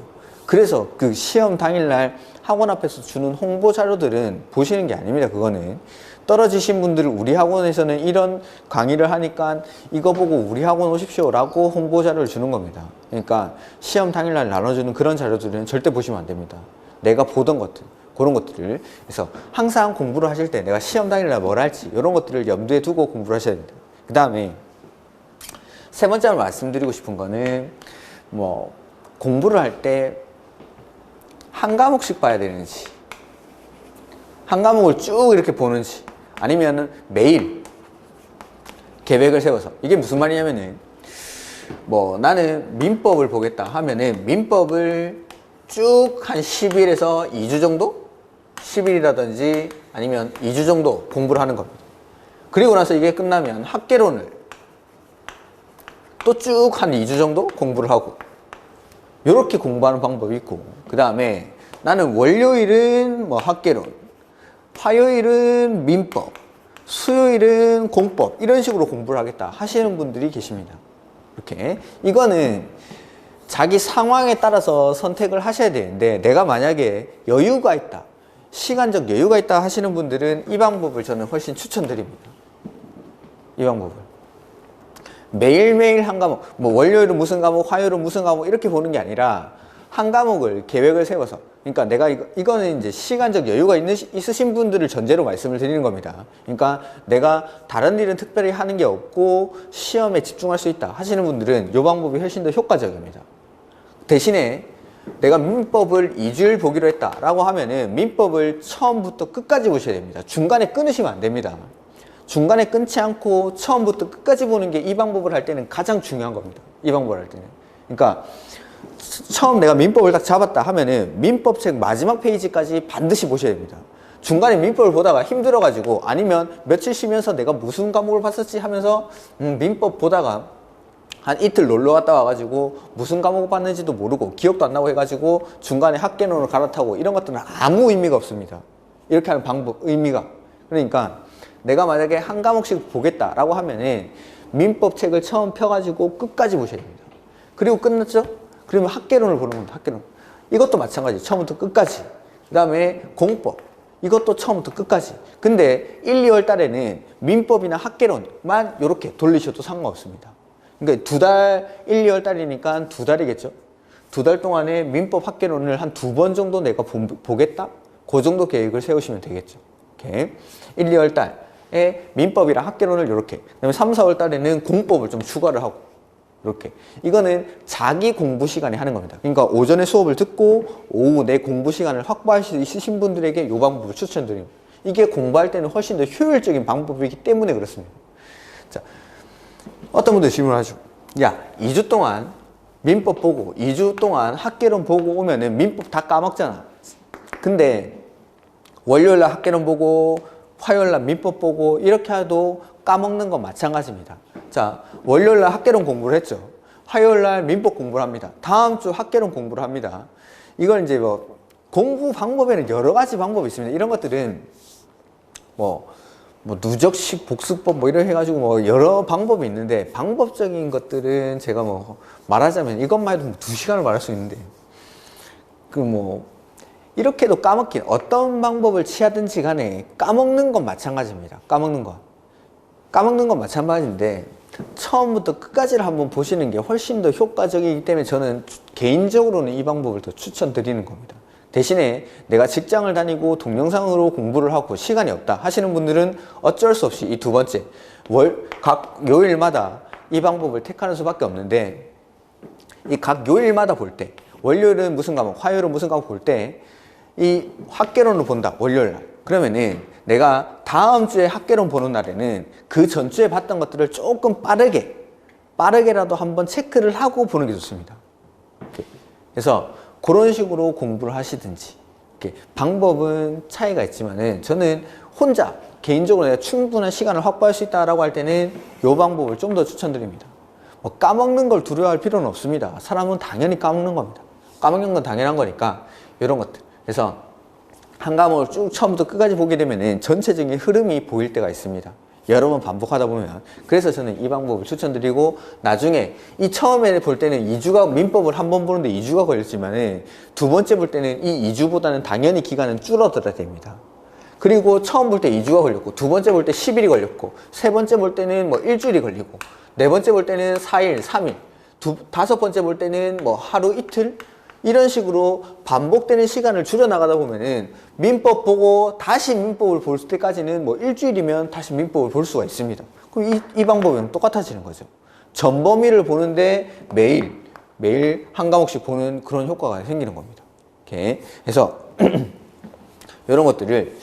그래서 그 시험 당일날 학원 앞에서 주는 홍보 자료들은 보시는 게 아닙니다. 그거는. 떨어지신 분들 우리 학원에서는 이런 강의를 하니까 이거 보고 우리 학원 오십시오 라고 홍보 자료를 주는 겁니다. 그러니까 시험 당일날 나눠주는 그런 자료들은 절대 보시면 안 됩니다. 내가 보던 것들. 그런 것들을. 그래서 항상 공부를 하실 때 내가 시험 당일날 뭘 할지 이런 것들을 염두에 두고 공부를 하셔야 됩니다. 그 다음에 세 번째로 말씀드리고 싶은 거는 뭐 공부를 할 때 한 과목씩 봐야 되는지, 한 과목을 쭉 이렇게 보는지, 아니면은 매일 계획을 세워서. 이게 무슨 말이냐면은 뭐 나는 민법을 보겠다 하면은 민법을 쭉 한 10일에서 2주 정도? 10일이라든지 아니면 2주 정도 공부를 하는 겁니다. 그리고 나서 이게 끝나면 학개론을 또 쭉 한 2주 정도 공부를 하고, 이렇게 공부하는 방법이 있고, 그 다음에 나는 월요일은 뭐 학개론, 화요일은 민법, 수요일은 공법, 이런 식으로 공부를 하겠다 하시는 분들이 계십니다. 이렇게. 이거는 자기 상황에 따라서 선택을 하셔야 되는데, 내가 만약에 여유가 있다, 시간적 여유가 있다 하시는 분들은 이 방법을 저는 훨씬 추천드립니다. 이 방법을. 매일매일 한 과목, 뭐 월요일은 무슨 과목, 화요일은 무슨 과목 이렇게 보는 게 아니라 한 과목을 계획을 세워서, 그러니까 내가 이거는 이제 시간적 여유가 있으신 분들을 전제로 말씀을 드리는 겁니다. 그러니까 내가 다른 일은 특별히 하는 게 없고 시험에 집중할 수 있다 하시는 분들은 이 방법이 훨씬 더 효과적입니다. 대신에 내가 민법을 2주일 보기로 했다라고 하면은 민법을 처음부터 끝까지 보셔야 됩니다. 중간에 끊으시면 안 됩니다. 중간에 끊지 않고 처음부터 끝까지 보는 게 이 방법을 할 때는 가장 중요한 겁니다. 이 방법을 할 때는. 그러니까 처음 내가 민법을 딱 잡았다 하면은 민법책 마지막 페이지까지 반드시 보셔야 됩니다. 중간에 민법을 보다가 힘들어가지고, 아니면 며칠 쉬면서 내가 무슨 과목을 봤었지 하면서 민법 보다가 한 이틀 놀러 갔다 와가지고 무슨 과목을 봤는지도 모르고 기억도 안 나고 해가지고 중간에 학개론을 갈아타고, 이런 것들은 아무 의미가 없습니다. 이렇게 하는 방법, 의미가. 그러니까 내가 만약에 한 과목씩 보겠다라고 하면은 민법 책을 처음 펴가지고 끝까지 보셔야 됩니다. 그리고 끝났죠? 그러면 학개론을 보는 겁니다. 학개론. 이것도 마찬가지. 처음부터 끝까지. 그 다음에 공법. 이것도 처음부터 끝까지. 근데 1, 2월 달에는 민법이나 학개론만 이렇게 돌리셔도 상관없습니다. 그러니까 2달, 1, 2월 달이니까 2달이겠죠? 2달 동안에 민법 학개론을 한 2번 정도 내가 보겠다? 그 정도 계획을 세우시면 되겠죠. 이렇게. 1, 2월 달에 민법이랑 학개론을 이렇게. 그 다음에 3, 4월 달에는 공법을 좀 추가를 하고. 이렇게. 이거는 자기 공부 시간에 하는 겁니다. 그러니까 오전에 수업을 듣고 오후 내 공부 시간을 확보할 수 있으신 분들에게 이 방법을 추천드립니다. 이게 공부할 때는 훨씬 더 효율적인 방법이기 때문에 그렇습니다. 자, 어떤 분들 질문을 하죠. 야, 2주 동안 민법 보고 2주 동안 학개론 보고 오면은 민법 다 까먹잖아. 근데 월요일날 학개론 보고 화요일날 민법 보고 이렇게 해도 까먹는 건 마찬가지입니다. 자, 월요일날 학개론 공부를 했죠. 화요일날 민법 공부를 합니다. 다음 주 학개론 공부를 합니다. 이걸 이제 뭐 공부 방법에는 여러 가지 방법이 있습니다. 이런 것들은 뭐 누적식 복습법 뭐 이런 해가지고 뭐 여러 방법이 있는데, 방법적인 것들은 제가 뭐 말하자면 이것만 해도 2시간을 말할 수 있는데, 그 뭐 이렇게도 까먹긴, 어떤 방법을 취하든지 간에 까먹는 건 마찬가지입니다. 까먹는 건 마찬가지인데 처음부터 끝까지를 한번 보시는 게 훨씬 더 효과적이기 때문에 저는 개인적으로는 이 방법을 더 추천드리는 겁니다. 대신에 내가 직장을 다니고 동영상으로 공부를 하고 시간이 없다 하시는 분들은 어쩔 수 없이 이 두 번째, 각 요일마다 이 방법을 택하는 수밖에 없는데, 이 각 요일마다 볼 때, 월요일은 무슨 과목, 화요일은 무슨 과목 볼 때 이 학개론을 본다, 월요일날. 그러면은 내가 다음 주에 학개론 보는 날에는 그 전주에 봤던 것들을 조금 빠르게라도 한번 체크를 하고 보는 게 좋습니다. 그래서 그런 식으로 공부를 하시든지, 방법은 차이가 있지만은 저는 혼자 개인적으로 내가 충분한 시간을 확보할 수 있다라고 할 때는 이 방법을 좀 더 추천드립니다. 뭐 까먹는 걸 두려워할 필요는 없습니다. 사람은 당연히 까먹는 겁니다. 까먹는 건 당연한 거니까 이런 것들. 그래서 한 과목을 쭉 처음부터 끝까지 보게 되면은 전체적인 흐름이 보일 때가 있습니다. 여러 번 반복하다 보면. 그래서 저는 이 방법을 추천드리고, 나중에 이 처음에 볼 때는 2주가 민법을 한 번 보는데 2주가 걸렸지만은 두 번째 볼 때는 이 2주보다는 당연히 기간은 줄어들어야 됩니다. 그리고 처음 볼 때 2주가 걸렸고, 두 번째 볼 때 10일이 걸렸고, 세 번째 볼 때는 뭐 일주일이 걸리고, 네 번째 볼 때는 4일, 3일, 다섯 번째 볼 때는 뭐 하루 이틀, 이런 식으로 반복되는 시간을 줄여나가다 보면은 민법 보고 다시 민법을 볼 때까지는 뭐 일주일이면 다시 민법을 볼 수가 있습니다. 그럼 이 방법은 똑같아지는 거죠. 전범위를 보는데 매일 한 과목씩 보는 그런 효과가 생기는 겁니다. 이렇게 해서 이런 것들을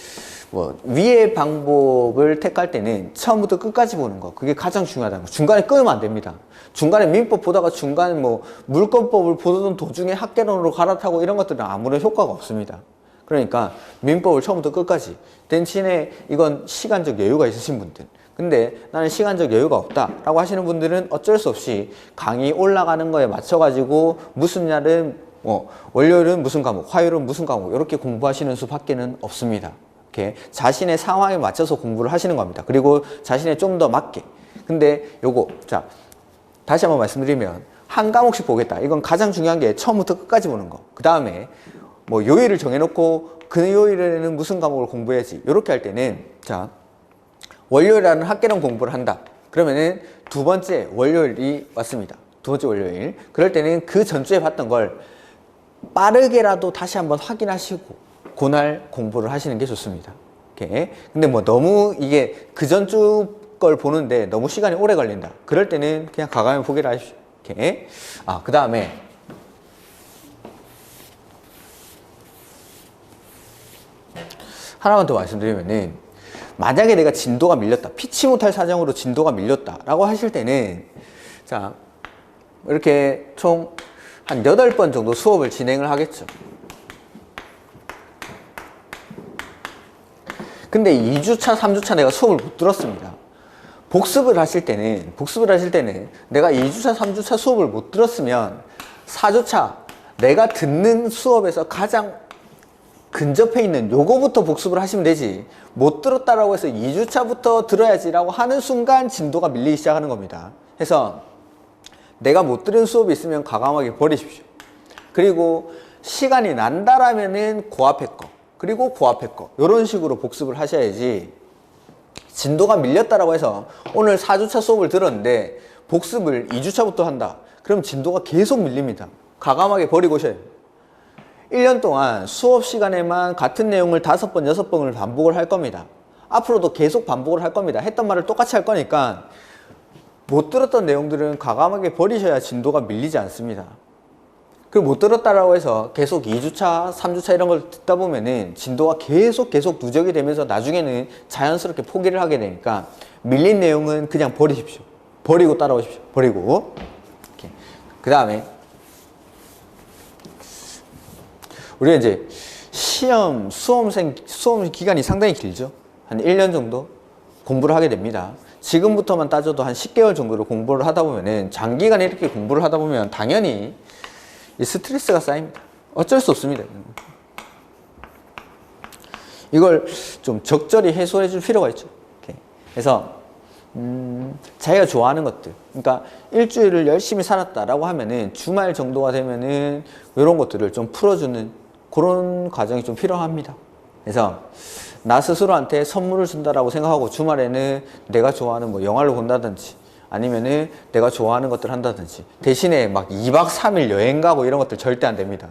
뭐 위의 방법을 택할 때는 처음부터 끝까지 보는 거, 그게 가장 중요하다는 거. 중간에 끊으면 안 됩니다. 중간에 민법 보다가 중간에 뭐 물권법을 보던 도중에 학개론으로 갈아타고 이런 것들은 아무런 효과가 없습니다. 그러니까 민법을 처음부터 끝까지. 대신에 이건 시간적 여유가 있으신 분들, 근데 나는 시간적 여유가 없다 라고 하시는 분들은 어쩔 수 없이 강의 올라가는 거에 맞춰가지고 무슨 날은 월요일은 무슨 과목, 화요일은 무슨 과목 이렇게 공부하시는 수밖에는 없습니다. 이렇게 자신의 상황에 맞춰서 공부를 하시는 겁니다. 그리고 자신에 좀 더 맞게. 근데 요거 자 다시 한번 말씀드리면 한 과목씩 보겠다. 이건 가장 중요한 게 처음부터 끝까지 보는 거. 그 다음에 뭐 요일을 정해놓고 그 요일에는 무슨 과목을 공부해야지. 이렇게 할 때는 자 월요일에는 학개론 공부를 한다. 그러면은 두 번째 월요일이 왔습니다. 두 번째 월요일. 그럴 때는 그 전주에 봤던 걸 빠르게라도 다시 한번 확인하시고 그날 공부를 하시는 게 좋습니다. 이렇게. 근데 뭐 너무 이게 그 전주 걸 보는데 너무 시간이 오래 걸린다. 그럴 때는 그냥 과감히 포기를 하십시오. 이렇게. 그 다음에 하나만 더 말씀드리면은 만약에 내가 진도가 밀렸다. 피치 못할 사정으로 진도가 밀렸다. 라고 하실 때는 자 이렇게 총 한 8번 정도 수업을 진행을 하겠죠. 근데 2주차, 3주차 내가 수업을 못 들었습니다. 복습을 하실 때는 내가 2주차, 3주차 수업을 못 들었으면 4주차 내가 듣는 수업에서 가장 근접해 있는 요거부터 복습을 하시면 되지, 못 들었다라고 해서 2주차부터 들어야지라고 하는 순간 진도가 밀리기 시작하는 겁니다. 그래서 내가 못 들은 수업이 있으면 과감하게 버리십시오. 그리고 시간이 난다라면은 그 앞에 거 그리고 그 앞에 거 이런 식으로 복습을 하셔야지, 진도가 밀렸다라고 해서 오늘 4주차 수업을 들었는데 복습을 2주차부터 한다. 그럼 진도가 계속 밀립니다. 과감하게 버리고 오셔야 돼요. 1년 동안 수업 시간에만 같은 내용을 5번, 6번을 반복을 할 겁니다. 앞으로도 계속 반복을 할 겁니다. 했던 말을 똑같이 할 거니까 못 들었던 내용들은 과감하게 버리셔야 진도가 밀리지 않습니다. 그리고 못 들었다라고 해서 계속 2주차, 3주차 이런 걸 듣다 보면은 진도가 계속 누적이 되면서 나중에는 자연스럽게 포기를 하게 되니까 밀린 내용은 그냥 버리십시오. 버리고 따라오십시오. 버리고. 그 다음에 우리가 이제 시험, 수험 기간이 상당히 길죠. 한 1년 정도 공부를 하게 됩니다. 지금부터만 따져도 한 10개월 정도로 공부를 하다 보면은 장기간에 이렇게 공부를 하다 보면 당연히 이 스트레스가 쌓입니다. 어쩔 수 없습니다. 이걸 좀 적절히 해소해 줄 필요가 있죠. 이렇게. 그래서 자기가 좋아하는 것들, 그러니까 일주일을 열심히 살았다라고 하면은 주말 정도가 되면은 이런 것들을 좀 풀어주는 그런 과정이 좀 필요합니다. 그래서 나 스스로한테 선물을 준다라고 생각하고 주말에는 내가 좋아하는 뭐 영화를 본다든지 아니면은 내가 좋아하는 것들 한다든지, 대신에 막 2박 3일 여행 가고 이런 것들 절대 안 됩니다.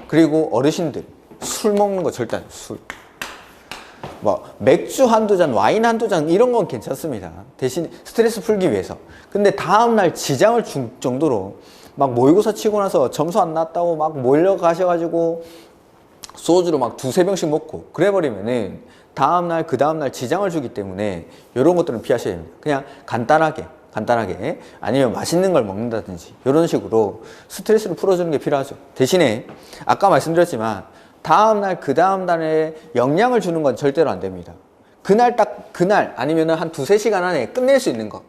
그리고 어르신들 술 먹는 거 절대 안 돼요. 술. 뭐 맥주 한두 잔, 와인 한두 잔 이런 건 괜찮습니다. 대신 스트레스 풀기 위해서. 근데 다음날 지장을 줄 정도로 막 모의고사 치고 나서 점수 안 났다고 막 몰려가셔가지고 소주를 막 2-3병씩 먹고 그래버리면은 다음날 그 다음날 지장을 주기 때문에 이런 것들은 피하셔야 됩니다. 그냥 간단하게 아니면 맛있는 걸 먹는다든지 이런 식으로 스트레스를 풀어주는 게 필요하죠. 대신에 아까 말씀드렸지만 다음날 그 다음날에 영향을 주는 건 절대로 안 됩니다. 그날 아니면 한 2-3시간 안에 끝낼 수 있는 거,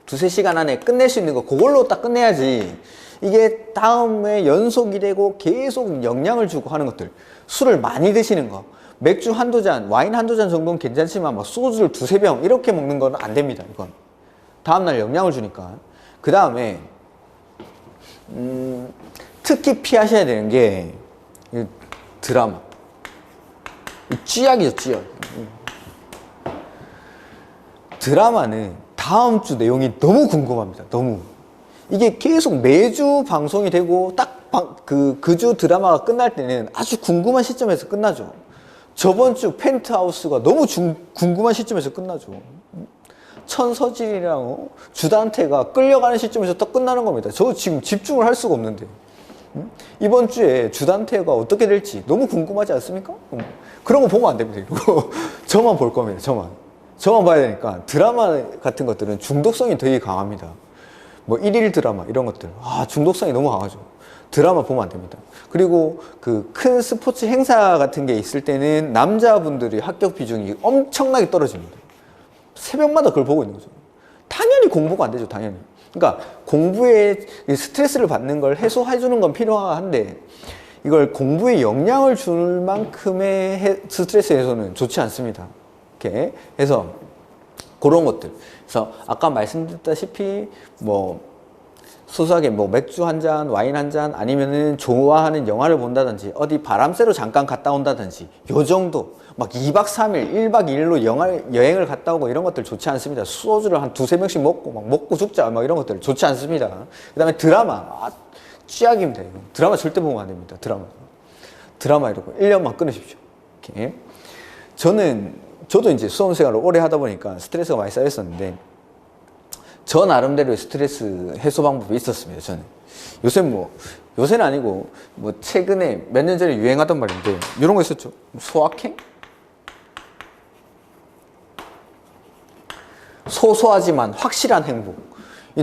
2-3시간 안에 끝낼 수 있는 거 그걸로 딱 끝내야지, 이게 다음에 연속이 되고 계속 영향을 주고 하는 것들, 술을 많이 드시는 거, 맥주 한두 잔, 와인 한두 잔 정도는 괜찮지만 막 소주를 2-3병 이렇게 먹는 건 안 됩니다. 이건 다음날 영향을 주니까. 그 다음에 특히 피하셔야 되는 게 드라마. 쥐약이죠, 쥐약. 드라마는 다음 주 내용이 너무 궁금합니다. 너무. 이게 계속 매주 방송이 되고 딱 그 주 드라마가 끝날 때는 아주 궁금한 시점에서 끝나죠. 저번 주 펜트하우스가 너무 궁금한 시점에서 끝나죠. 천서진이랑 주단태가 끌려가는 시점에서 딱 끝나는 겁니다. 저 지금 집중을 할 수가 없는데. 이번 주에 주단태가 어떻게 될지 너무 궁금하지 않습니까? 그런 거 보면 안 됩니다. 저만 볼 겁니다. 저만 봐야 되니까. 드라마 같은 것들은 중독성이 되게 강합니다. 뭐 일일 드라마 이런 것들 중독성이 너무 강하죠. 드라마 보면 안 됩니다. 그리고 그 큰 스포츠 행사 같은 게 있을 때는 남자분들이 합격 비중이 엄청나게 떨어집니다. 새벽마다 그걸 보고 있는 거죠. 당연히 공부가 안 되죠. 당연히. 그러니까 공부에 스트레스를 받는 걸 해소해 주는 건 필요한데 이걸 공부에 영향을 줄 만큼의 스트레스 해소는 좋지 않습니다. 이렇게 해서 그런 것들. 그래서 아까 말씀드렸다시피 뭐 소소하게 뭐 맥주 한 잔, 와인 한 잔, 아니면은 좋아하는 영화를 본다든지 어디 바람 쐬러 잠깐 갔다 온다든지 요 정도. 막 2박 3일, 1박 2일로 여행을 갔다 오고 이런 것들 좋지 않습니다. 소주를 한 두세 병씩 먹고 막 먹고 죽자 막 이런 것들 좋지 않습니다. 그 다음에 드라마 쥐약입니다. 이거. 드라마 절대 보면 안 됩니다. 드라마 이러고 1년만 끊으십시오. 이렇게. 저도 이제 수험생활을 오래 하다 보니까 스트레스가 많이 쌓였었는데 저 나름대로의 스트레스 해소 방법이 있었습니다. 저는 요새는 아니고 뭐 최근에 몇 년 전에 유행하던 말인데 이런 거 있었죠. 소확행? 소소하지만 확실한 행복.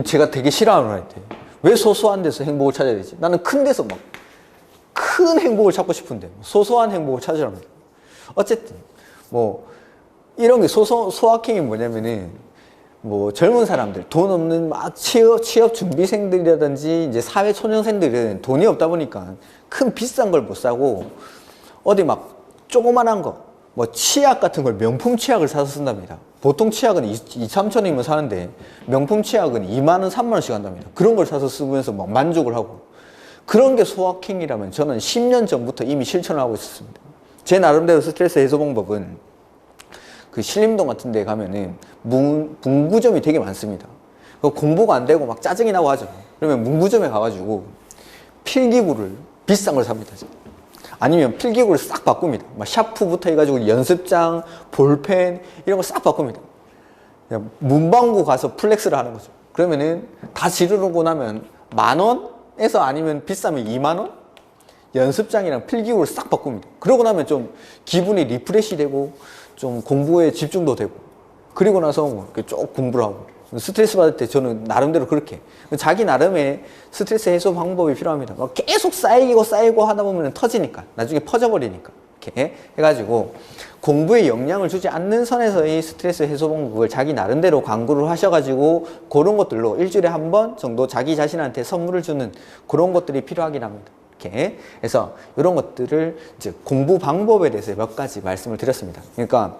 제가 되게 싫어하는 말인데 왜 소소한 데서 행복을 찾아야 되지? 나는 큰 데서 막 큰 행복을 찾고 싶은데 소소한 행복을 찾으랍니다. 어쨌든 뭐 이런 게 소확행이 뭐냐면은 뭐 젊은 사람들, 돈 없는 막 취업 준비생들이라든지 이제 사회 초년생들은 돈이 없다 보니까 큰 비싼 걸 못 사고 어디 막 조그만한 거, 뭐 치약 같은 걸 명품 치약을 사서 쓴답니다. 보통 치약은 2, 3천원이면 사는데 명품 치약은 2만 원, 3만 원씩 한답니다. 그런 걸 사서 쓰면서 막 만족을 하고 그런 게 소확행이라면 저는 10년 전부터 이미 실천을 하고 있었습니다. 제 나름대로 스트레스 해소 방법은 그 신림동 같은 데 가면은 문구점이 되게 많습니다. 공부가 안 되고 막 짜증이 나고 하죠. 그러면 문구점에 가가지고 필기구를 비싼 걸 삽니다. 아니면 필기구를 싹 바꿉니다. 막 샤프부터 해가지고 연습장, 볼펜 이런 거 싹 바꿉니다. 그냥 문방구 가서 플렉스를 하는 거죠. 그러면은 다 지르고 나면 10,000원에서 아니면 비싸면 2만 원? 연습장이랑 필기구를 싹 바꿉니다. 그러고 나면 좀 기분이 리프레시 되고 좀 공부에 집중도 되고 그리고 나서 뭐 쭉 공부를 하고 스트레스 받을 때 저는 나름대로 그렇게 자기 나름의 스트레스 해소 방법이 필요합니다. 계속 쌓이고 하다 보면 터지니까 나중에 퍼져버리니까 이렇게 해가지고 공부에 영향을 주지 않는 선에서의 스트레스 해소 방법을 자기 나름대로 강구를 하셔가지고 그런 것들로 일주일에 한 번 정도 자기 자신한테 선물을 주는 그런 것들이 필요하긴 합니다. 이렇게 해서 이런 것들을 이제 공부 방법에 대해서 몇 가지 말씀을 드렸습니다. 그러니까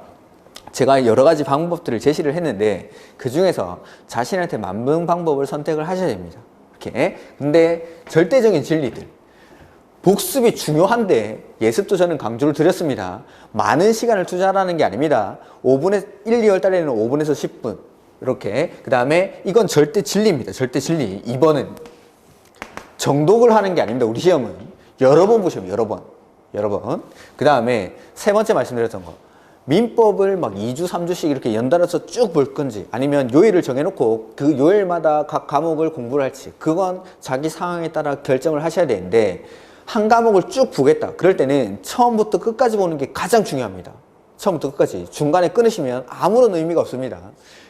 제가 여러 가지 방법들을 제시를 했는데 그 중에서 자신한테 맞는 방법을 선택을 하셔야 됩니다. 이렇게. 근데 절대적인 진리들. 복습이 중요한데 예습도 저는 강조를 드렸습니다. 많은 시간을 투자하라는 게 아닙니다. 5분에 1, 2월 달에는 5분에서 10분. 이렇게. 그 다음에 이건 절대 진리입니다. 절대 진리. 2번은 정독을 하는 게 아닙니다. 우리 시험은 여러 번 보시면 여러 번. 그 다음에 세 번째 말씀드렸던 거. 민법을 막 2주, 3주씩 이렇게 연달아서 쭉 볼 건지 아니면 요일을 정해놓고 그 요일마다 각 과목을 공부를 할지 그건 자기 상황에 따라 결정을 하셔야 되는데 한 과목을 쭉 보겠다. 그럴 때는 처음부터 끝까지 보는 게 가장 중요합니다. 처음부터 끝까지. 중간에 끊으시면 아무런 의미가 없습니다.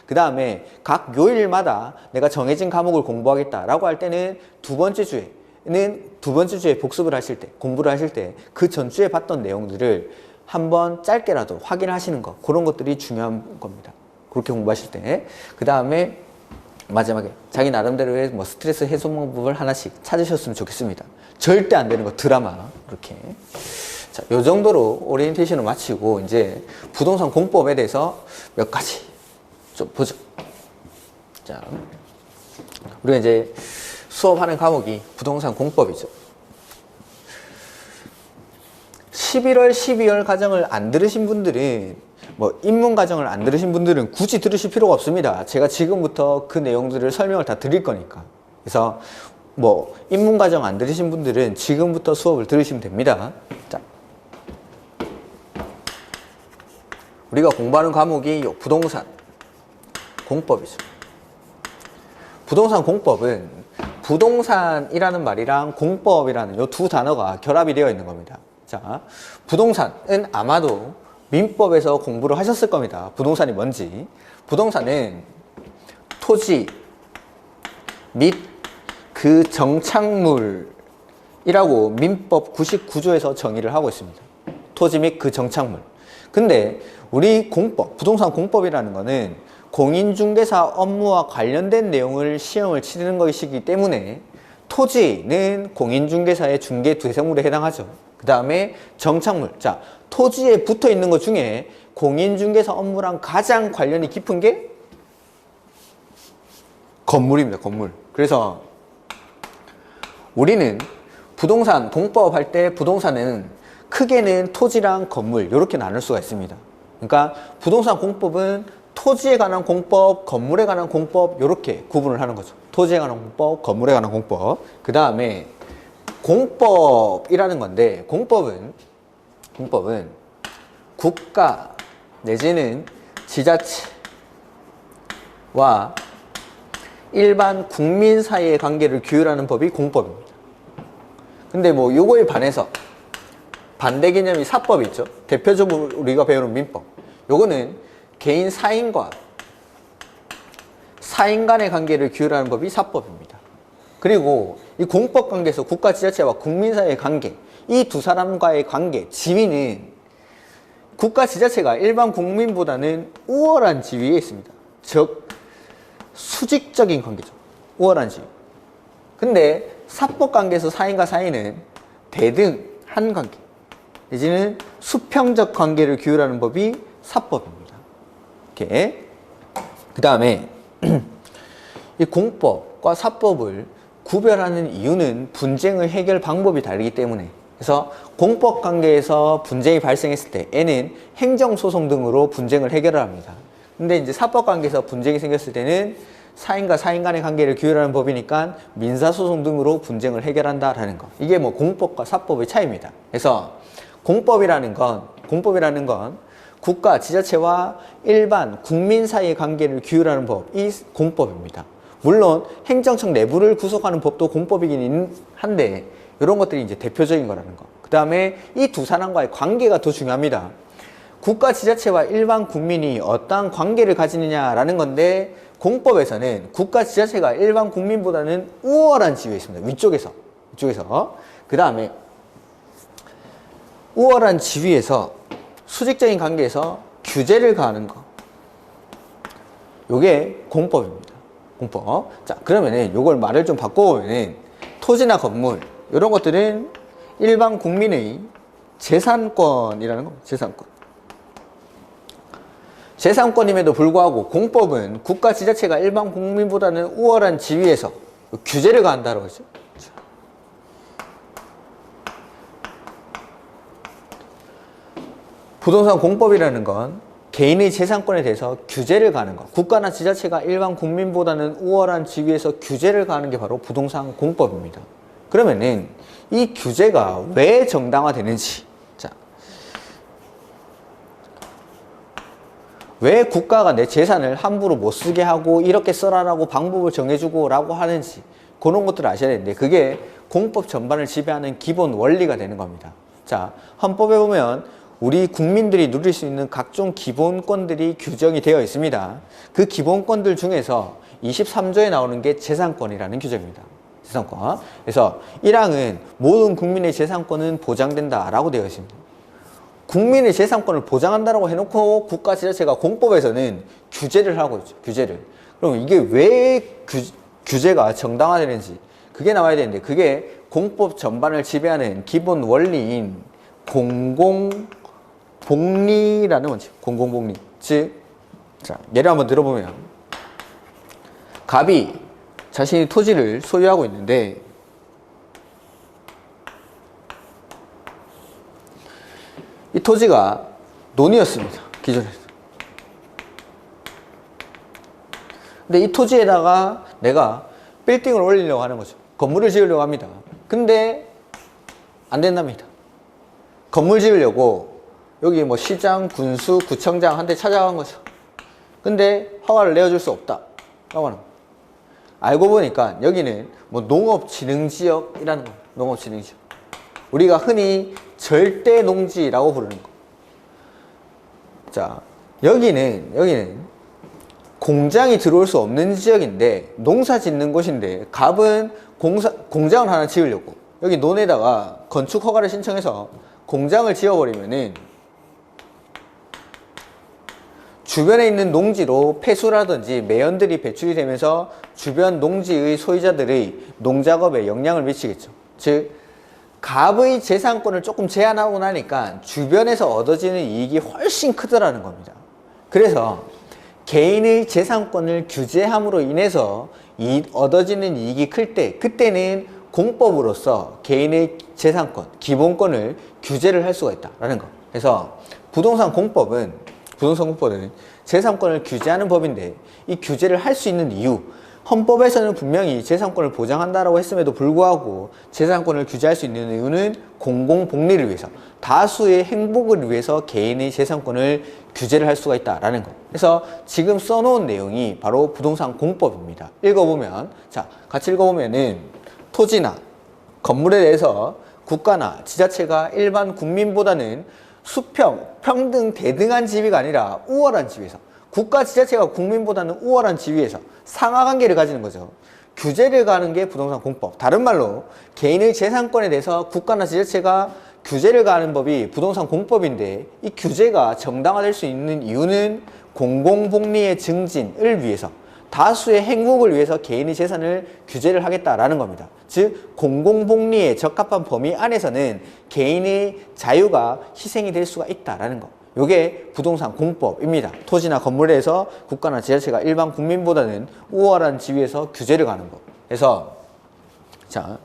그 다음에 각 요일마다 내가 정해진 과목을 공부하겠다라고 할 때는 두 번째 주에 복습을 하실 때, 공부를 하실 때 그 전주에 봤던 내용들을 한번 짧게라도 확인하시는 거 그런 것들이 중요한 겁니다. 그렇게 공부하실 때. 그 다음에 마지막에 자기 나름대로의 뭐 스트레스 해소 방법을 하나씩 찾으셨으면 좋겠습니다. 절대 안 되는 거 드라마 이렇게. 자, 요 정도로 오리엔테이션을 마치고 이제 부동산 공법에 대해서 몇 가지 좀 보죠. 자, 우리가 이제 수업하는 과목이 부동산 공법이죠. 11월, 12월 과정을 안 들으신 분들은 뭐 입문 과정을 안 들으신 분들은 굳이 들으실 필요가 없습니다. 제가 지금부터 그 내용들을 설명을 다 드릴 거니까. 그래서 뭐 인문과정 안 들으신 분들은 지금부터 수업을 들으시면 됩니다. 자, 우리가 공부하는 과목이 요 부동산 공법이죠. 부동산 공법은 부동산이라는 말이랑 공법이라는 요 두 단어가 결합이 되어 있는 겁니다. 자, 부동산은 아마도 민법에서 공부를 하셨을 겁니다. 부동산이 뭔지. 부동산은 토지 및 그 정착물이라고 민법 99조에서 정의를 하고 있습니다. 토지 및 그 정착물. 근데 우리 공법, 부동산 공법이라는 거는 공인중개사 업무와 관련된 내용을 시험을 치르는 것이기 때문에 토지는 공인중개사의 중개 대상물에 해당하죠. 그 다음에 정착물. 자, 토지에 붙어 있는 것 중에 공인중개사 업무랑 가장 관련이 깊은 게 건물입니다. 건물. 그래서 우리는 부동산 공법 할 때 부동산은 크게는 토지랑 건물 이렇게 나눌 수가 있습니다. 그러니까 부동산 공법은 토지에 관한 공법, 건물에 관한 공법 이렇게 구분을 하는 거죠. 토지에 관한 공법, 건물에 관한 공법. 그 다음에 공법이라는 건데 공법은 국가 내지는 지자체와 일반 국민 사이의 관계를 규율하는 법이 공법입니다. 근데 뭐 요거에 반해서 반대 개념이 사법이 있죠. 대표적으로 우리가 배우는 민법. 요거는 개인 사인 간의 관계를 규율하는 법이 사법입니다. 그리고 이 공법 관계에서 국가 지자체와 국민 사이의 관계, 이 두 사람과의 관계, 지위는 국가 지자체가 일반 국민보다는 우월한 지위에 있습니다. 즉 수직적인 관계죠. 우월한 지위. 근데 사법 관계에서 사인과 사인은 대등한 관계 내지는 수평적 관계를 규율하는 법이 사법입니다. 이렇게. 그 다음에 이 공법과 사법을 구별하는 이유는 분쟁의 해결 방법이 다르기 때문에, 그래서 공법 관계에서 분쟁이 발생했을 때 N은 행정소송 등으로 분쟁을 해결을 합니다. 근데 이제 사법 관계에서 분쟁이 생겼을 때는 사인과 사인 간의 관계를 규율하는 법이니까 민사소송 등으로 분쟁을 해결한다라는 거. 이게 뭐 공법과 사법의 차이입니다. 그래서 공법이라는 건 국가, 지자체와 일반 국민 사이의 관계를 규율하는 법이 공법입니다. 물론 행정청 내부를 구속하는 법도 공법이긴 한데 이런 것들이 이제 대표적인 거라는 거. 그 다음에 이 두 사람과의 관계가 더 중요합니다. 국가, 지자체와 일반 국민이 어떠한 관계를 가지느냐라는 건데 공법에서는 국가, 지자체가 일반 국민보다는 우월한 지위에 있습니다. 위쪽에서. 그 다음에 우월한 지위에서 수직적인 관계에서 규제를 가하는 거. 요게 공법입니다. 공법. 자, 그러면은 요걸 말을 좀 바꿔보면은 토지나 건물 이런 것들은 일반 국민의 재산권이라는 겁니다. 재산권임에도 불구하고 공법은 국가 지자체가 일반 국민보다는 우월한 지위에서 규제를 가한다고 하죠. 부동산 공법이라는 건 개인의 재산권에 대해서 규제를 가하는 것. 국가나 지자체가 일반 국민보다는 우월한 지위에서 규제를 가하는 게 바로 부동산 공법입니다. 그러면은 이 규제가 왜 정당화되는지, 자, 왜 국가가 내 재산을 함부로 못 쓰게 하고 이렇게 써라라고 방법을 정해주고 라고 하는지 그런 것들을 아셔야 되는데 그게 공법 전반을 지배하는 기본 원리가 되는 겁니다. 자, 헌법에 보면 우리 국민들이 누릴 수 있는 각종 기본권들이 규정이 되어 있습니다. 그 기본권들 중에서 23조에 나오는 게 재산권이라는 규정입니다. 재산권. 그래서 1항은 모든 국민의 재산권은 보장된다라고 되어 있습니다. 국민의 재산권을 보장한다라고 해놓고 국가 지자체가 공법에서는 규제를 하고 있죠. 규제를. 그럼 이게 왜 규제가 정당화되는지 그게 나와야 되는데 그게 공법 전반을 지배하는 기본 원리인 공공복리라는 원칙. 공공복리. 즉, 자, 예를 한번 들어보면 갑이 자신이 토지를 소유하고 있는데 이 토지가 논이었습니다. 기존에. 근데 이 토지에다가 내가 빌딩을 올리려고 하는 거죠. 건물을 지으려고 합니다. 근데 안 된답니다. 건물 지으려고 여기 뭐 시장, 군수, 구청장 한테 찾아간 거죠. 근데 허가를 내어줄 수 없다 라고 하는 거예요. 알고 보니까 여기는 뭐 농업진흥지역이라는 거예요. 농업진흥지역. 우리가 흔히 절대농지라고 부르는 거. 자, 여기는 공장이 들어올 수 없는 지역인데 농사 짓는 곳인데 갑은 공장을 하나 지으려고 여기 논에다가 건축 허가를 신청해서 공장을 지어버리면은 주변에 있는 농지로 폐수라든지 매연들이 배출이 되면서 주변 농지의 소유자들의 농작업에 영향을 미치겠죠. 즉 갑의 재산권을 조금 제한하고 나니까 주변에서 얻어지는 이익이 훨씬 크더라는 겁니다. 그래서 개인의 재산권을 규제함으로 인해서 얻어지는 이익이 클 때 그때는 공법으로서 개인의 재산권, 기본권을 규제를 할 수가 있다라는 거. 그래서 부동산 공법은 재산권을 규제하는 법인데 이 규제를 할 수 있는 이유, 헌법에서는 분명히 재산권을 보장한다라고 했음에도 불구하고 재산권을 규제할 수 있는 이유는 공공복리를 위해서, 다수의 행복을 위해서 개인의 재산권을 규제를 할 수가 있다라는 거. 그래서 지금 써놓은 내용이 바로 부동산 공법입니다. 읽어보면, 자, 같이 읽어보면은 토지나 건물에 대해서 국가나 지자체가 일반 국민보다는 수평, 평등, 대등한 지위가 아니라 우월한 지위에서, 국가 지자체가 국민보다는 우월한 지위에서 상하관계를 가지는 거죠. 규제를 가는 게 부동산 공법. 다른 말로 개인의 재산권에 대해서 국가나 지자체가 규제를 가하는 법이 부동산 공법인데 이 규제가 정당화될 수 있는 이유는 공공복리의 증진을 위해서, 다수의 행복을 위해서 개인의 재산을 규제를 하겠다라는 겁니다. 즉 공공복리에 적합한 범위 안에서는 개인의 자유가 희생이 될 수가 있다라는 거. 요게 부동산 공법입니다. 토지나 건물에 대해서 국가나 지자체가 일반 국민보다는 우월한 지위에서 규제를 가는 법. 그래서 자,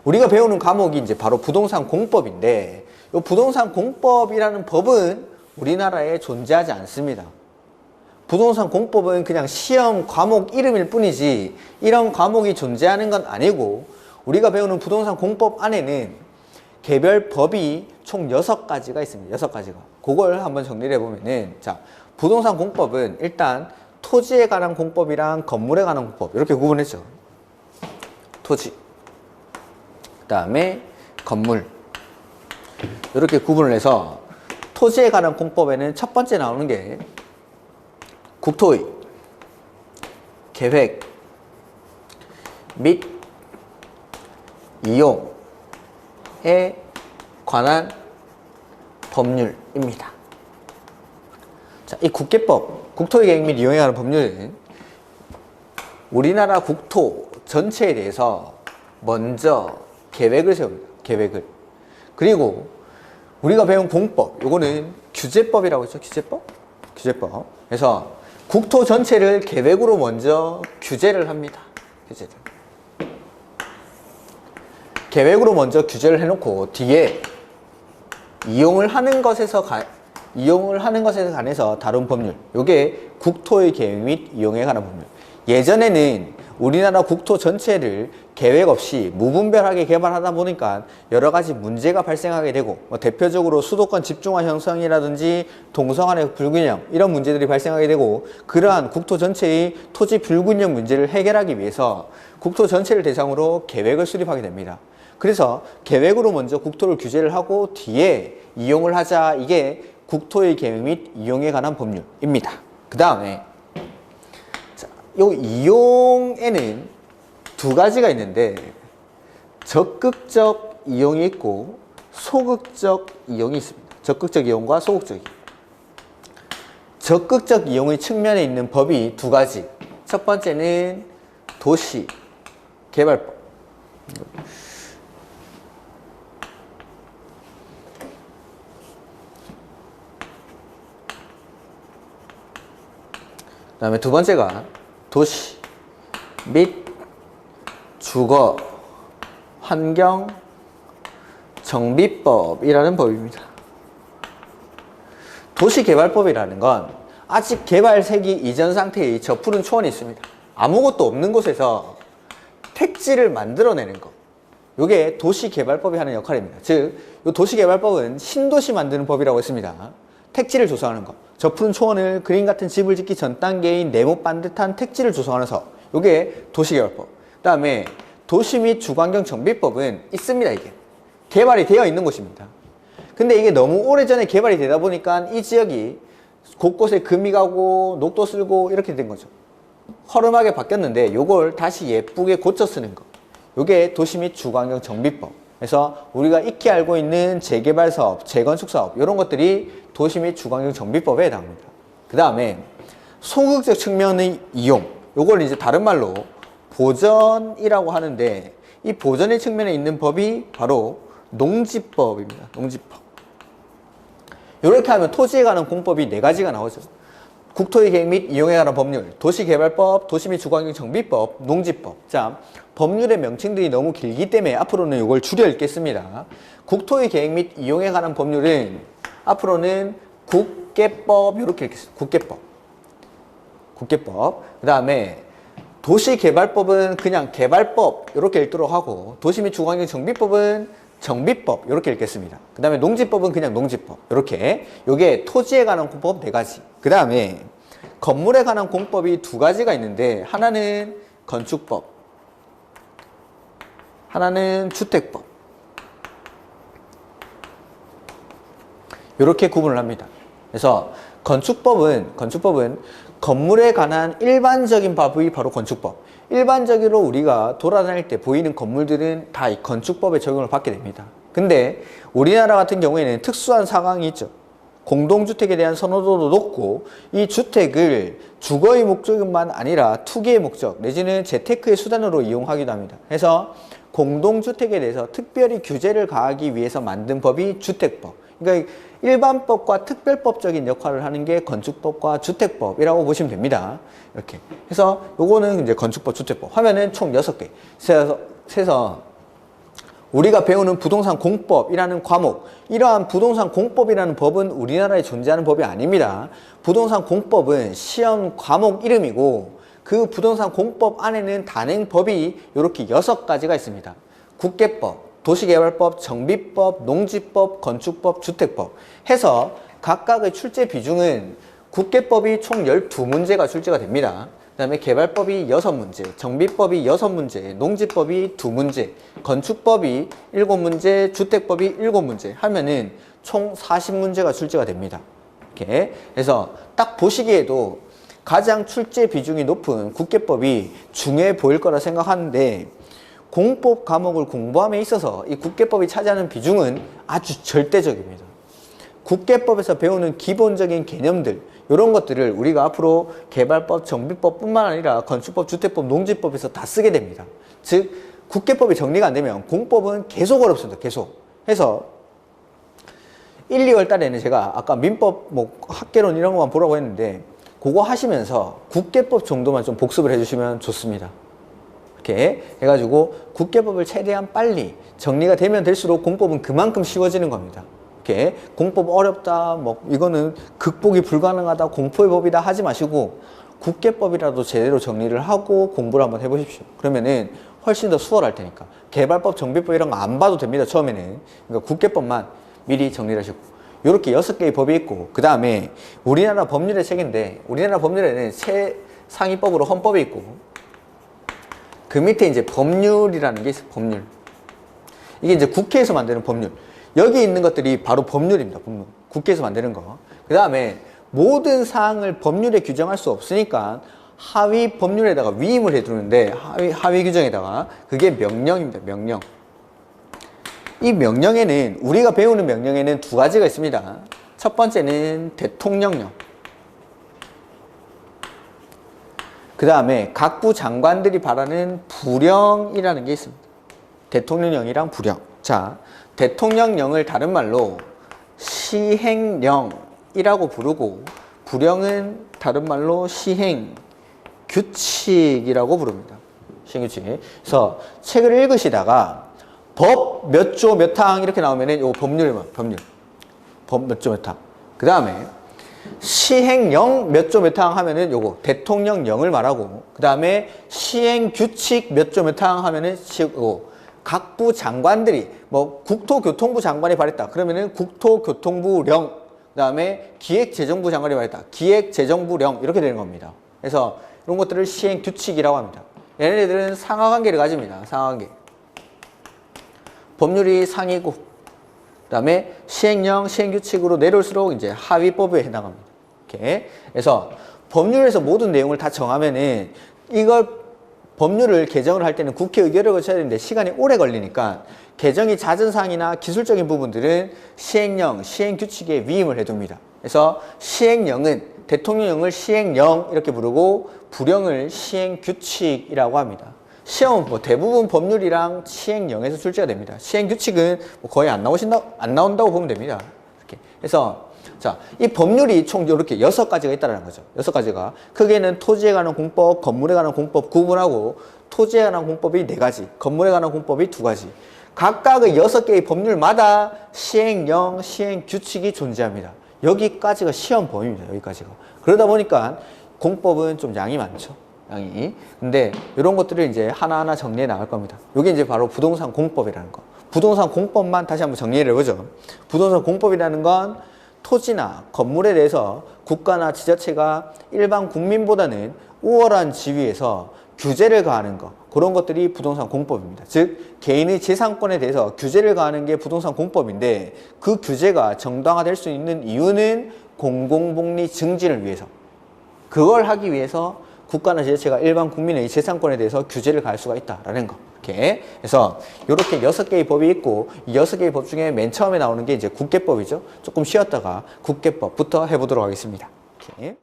우리가 배우는 과목이 이제 바로 부동산 공법인데 이 부동산 공법이라는 법은 우리나라에 존재하지 않습니다. 부동산 공법은 그냥 시험 과목 이름일 뿐이지 이런 과목이 존재하는 건 아니고, 우리가 배우는 부동산 공법 안에는 개별 법이 총 6가지가 있습니다. 6가지가. 그걸 한번 정리를 해보면은, 자, 부동산 공법은 일단 토지에 관한 공법이랑 건물에 관한 공법 이렇게 구분했죠. 토지, 그 다음에 건물, 이렇게 구분을 해서 토지에 관한 공법에는 첫 번째 나오는 게 국토의 계획 및 이용에 관한 법률입니다. 자, 이 국계법, 국토의 계획 및 이용에 관한 법률은 우리나라 국토 전체에 대해서 먼저 계획을 세웁니다. 계획을. 그리고 우리가 배운 공법, 요거는 규제법이라고 했죠. 규제법. 그래서 국토 전체를 계획으로 먼저 규제를 합니다. 계획으로 먼저 규제를 해놓고 뒤에 이용을 하는 것에서 관해서 다룬 법률, 요게 국토의 계획 및 이용에 관한 법률. 예전에는 우리나라 국토 전체를 계획 없이 무분별하게 개발하다 보니까 여러 가지 문제가 발생하게 되고, 대표적으로 수도권 집중화 형성이라든지 동성간의 불균형, 이런 문제들이 발생하게 되고, 그러한 국토 전체의 토지 불균형 문제를 해결하기 위해서 국토 전체를 대상으로 계획을 수립하게 됩니다. 그래서 계획으로 먼저 국토를 규제를 하고 뒤에 이용을 하자, 이게 국토의 계획 및 이용에 관한 법률입니다. 그 다음에 요 이용에는 2가지가 있는데 적극적 이용이 있고 소극적 이용이 있습니다. 적극적 이용과 소극적 이용. 적극적 이용의 측면에 있는 법이 2가지. 첫 번째는 도시개발법. 그 다음에 2번째가 도시 및 주거 환경 정비법이라는 법입니다. 도시개발법이라는 건 아직 개발 세기 이전 상태의 저푸른 초원이 있습니다. 아무것도 없는 곳에서 택지를 만들어내는 거. 요게 도시개발법이 하는 역할입니다. 즉, 요 도시개발법은 신도시 만드는 법이라고 했습니다. 택지를 조성하는 거. 저 푸른 초원을 그림 같은 집을 짓기 전 단계인 네모 반듯한 택지를 조성하는 서. 요게 도시개발법. 그 다음에 도시 및 주거환경 정비법은 있습니다, 이게. 개발이 되어 있는 곳입니다. 근데 이게 너무 오래전에 개발이 되다 보니까 이 지역이 곳곳에 금이 가고 녹도 쓸고 이렇게 된 거죠. 허름하게 바뀌었는데 요걸 다시 예쁘게 고쳐 쓰는 거. 요게 도시 및 주거환경 정비법. 그래서 우리가 익히 알고 있는 재개발 사업, 재건축 사업 이런 것들이 도시 및 주거환경 정비법에 해당합니다. 그 다음에 소극적 측면의 이용. 요걸 이제 다른 말로 보전이라고 하는데 이 보전의 측면에 있는 법이 바로 농지법입니다. 농지법. 이렇게 하면 토지에 관한 공법이 4가지가 나오죠. 국토의 계획 및 이용에 관한 법률, 도시개발법, 도시 및 주거환경 정비법, 농지법. 자, 법률의 명칭들이 너무 길기 때문에 앞으로는 이걸 줄여 읽겠습니다. 국토의 계획 및 이용에 관한 법률은 앞으로는 국계법 이렇게 읽겠습니다. 국계법. 국계법. 그 다음에 도시개발법은 그냥 개발법 이렇게 읽도록 하고 도시 및 주거환경 정비법은 정비법 이렇게 읽겠습니다. 그 다음에 농지법은 그냥 농지법 이렇게. 요게 토지에 관한 공법 4가지. 그 다음에 건물에 관한 공법이 2가지가 있는데 하나는 건축법, 하나는 주택법. 이렇게 구분을 합니다. 그래서 건축법은 건물에 관한 일반적인 법이 바로 건축법. 일반적으로 우리가 돌아다닐 때 보이는 건물들은 다 이 건축법에 적용을 받게 됩니다. 근데 우리나라 같은 경우에는 특수한 상황이 있죠. 공동주택에 대한 선호도도 높고 이 주택을 주거의 목적만 아니라 투기의 목적 내지는 재테크의 수단으로 이용하기도 합니다. 그래서 공동주택에 대해서 특별히 규제를 가하기 위해서 만든 법이 주택법. 그러니까 일반법과 특별법적인 역할을 하는 게 건축법과 주택법이라고 보시면 됩니다. 이렇게. 그래서 요거는 이제 건축법, 주택법. 화면은 총 6개. 그래서 우리가 배우는 부동산 공법이라는 과목, 이러한 부동산 공법이라는 법은 우리나라에 존재하는 법이 아닙니다. 부동산 공법은 시험 과목 이름이고 그 부동산 공법 안에는 단행법이 이렇게 6가지가 있습니다. 국계법, 도시개발법, 정비법, 농지법, 건축법, 주택법 해서 각각의 출제 비중은 국계법이 총 12문제가 출제가 됩니다. 그 다음에 개발법이 6문제, 정비법이 6문제, 농지법이 2문제, 건축법이 7문제, 주택법이 7문제 하면은 총 40문제가 출제가 됩니다. 이렇게. 그래서 딱 보시기에도 가장 출제 비중이 높은 국계법이 중요해 보일 거라 생각하는데 공법 과목을 공부함에 있어서 이 국계법이 차지하는 비중은 아주 절대적입니다. 국계법에서 배우는 기본적인 개념들 이런 것들을 우리가 앞으로 개발법, 정비법 뿐만 아니라 건축법, 주택법, 농지법에서 다 쓰게 됩니다. 즉 국계법이 정리가 안 되면 공법은 계속 어렵습니다. 계속. 해서 1, 2월 달에는 제가 아까 민법 뭐 학개론 이런 것만 보라고 했는데 그거 하시면서 국계법 정도만 좀 복습을 해주시면 좋습니다. 이렇게 해가지고 국계법을 최대한 빨리 정리가 되면 될수록 공법은 그만큼 쉬워지는 겁니다. 이렇게 공법 어렵다, 뭐 이거는 극복이 불가능하다, 공포의 법이다 하지 마시고 국계법이라도 제대로 정리를 하고 공부를 한번 해보십시오. 그러면은 훨씬 더 수월할 테니까. 개발법, 정비법 이런 거 안 봐도 됩니다. 처음에는. 그러니까 국계법만 미리 정리를 하시고. 이렇게 6개의 법이 있고 그 다음에 우리나라 법률의 책인데 우리나라 법률에는 최상위법으로 헌법이 있고 그 밑에 이제 법률이라는 게 있어요. 법률. 이게 이제 국회에서 만드는 법률. 여기 있는 것들이 바로 법률입니다. 법률. 국회에서 만드는 거. 그 다음에 모든 사항을 법률에 규정할 수 없으니까 하위 법률에다가 위임을 해두는데 하위 규정에다가 그게 명령입니다. 명령. 이 명령에는 우리가 배우는 명령에는 2가지가 있습니다. 첫 번째는 대통령령. 그 다음에 각부 장관들이 바라는 부령이라는 게 있습니다. 대통령령이랑 부령. 자, 대통령령을 다른 말로 시행령이라고 부르고 부령은 다른 말로 시행규칙이라고 부릅니다. 시행규칙. 그래서 책을 읽으시다가 법 몇 조 몇 항 이렇게 나오면은 이거 법률. 법 몇 조 몇 항. 그 다음에 시행령 몇 조 몇 항 하면은 요거 대통령령을 말하고, 그 다음에 시행규칙 몇 조 몇 항 하면은 각부 장관들이 뭐 국토교통부 장관이 발했다 그러면은 국토교통부령, 그 다음에 기획재정부 장관이 발했다 기획재정부령, 이렇게 되는 겁니다. 그래서 이런 것들을 시행규칙이라고 합니다. 얘네들은 상하관계를 가집니다. 상하관계. 법률이 상이고, 그 다음에 시행령, 시행규칙으로 내려올수록 이제 하위법에 해당합니다. 이렇게. 그래서 법률에서 모든 내용을 다 정하면은 이걸 법률을 개정을 할 때는 국회 의결을 거쳐야 되는데 시간이 오래 걸리니까 개정이 잦은 사항이나 기술적인 부분들은 시행령, 시행규칙에 위임을 해둡니다. 그래서 시행령은 대통령령을 시행령 이렇게 부르고 부령을 시행규칙이라고 합니다. 시험은 뭐 대부분 법률이랑 시행령에서 출제가 됩니다. 시행규칙은 뭐 거의 안 나온다고 보면 됩니다. 이렇게. 그래서 자, 이 법률이 총 이렇게 6가지가 있다는 거죠. 6가지가. 크게는 토지에 관한 공법, 건물에 관한 공법 구분하고, 토지에 관한 공법이 4가지, 건물에 관한 공법이 2가지. 각각의 6개의 법률마다 시행령, 시행규칙이 존재합니다. 여기까지가 시험 범위입니다. 여기까지가. 그러다 보니까 공법은 좀 양이 많죠. 양이. 근데 이런 것들을 이제 하나하나 정리해 나갈 겁니다. 이게 이제 바로 부동산 공법이라는 거. 부동산 공법만 다시 한번 정리를 해보죠. 부동산 공법이라는 건 토지나 건물에 대해서 국가나 지자체가 일반 국민보다는 우월한 지위에서 규제를 가하는 것, 그런 것들이 부동산 공법입니다. 즉 개인의 재산권에 대해서 규제를 가하는 게 부동산 공법인데, 그 규제가 정당화될 수 있는 이유는 공공복리 증진을 위해서, 그걸 하기 위해서 국가나 지자체가 일반 국민의 재산권에 대해서 규제를 가할 수가 있다라는 거. 이렇게. 그래서 이렇게 6개의 법이 있고, 이 6개의 법 중에 맨 처음에 나오는 게 이제 국계법이죠. 조금 쉬었다가 국계법부터 해보도록 하겠습니다. 이렇게.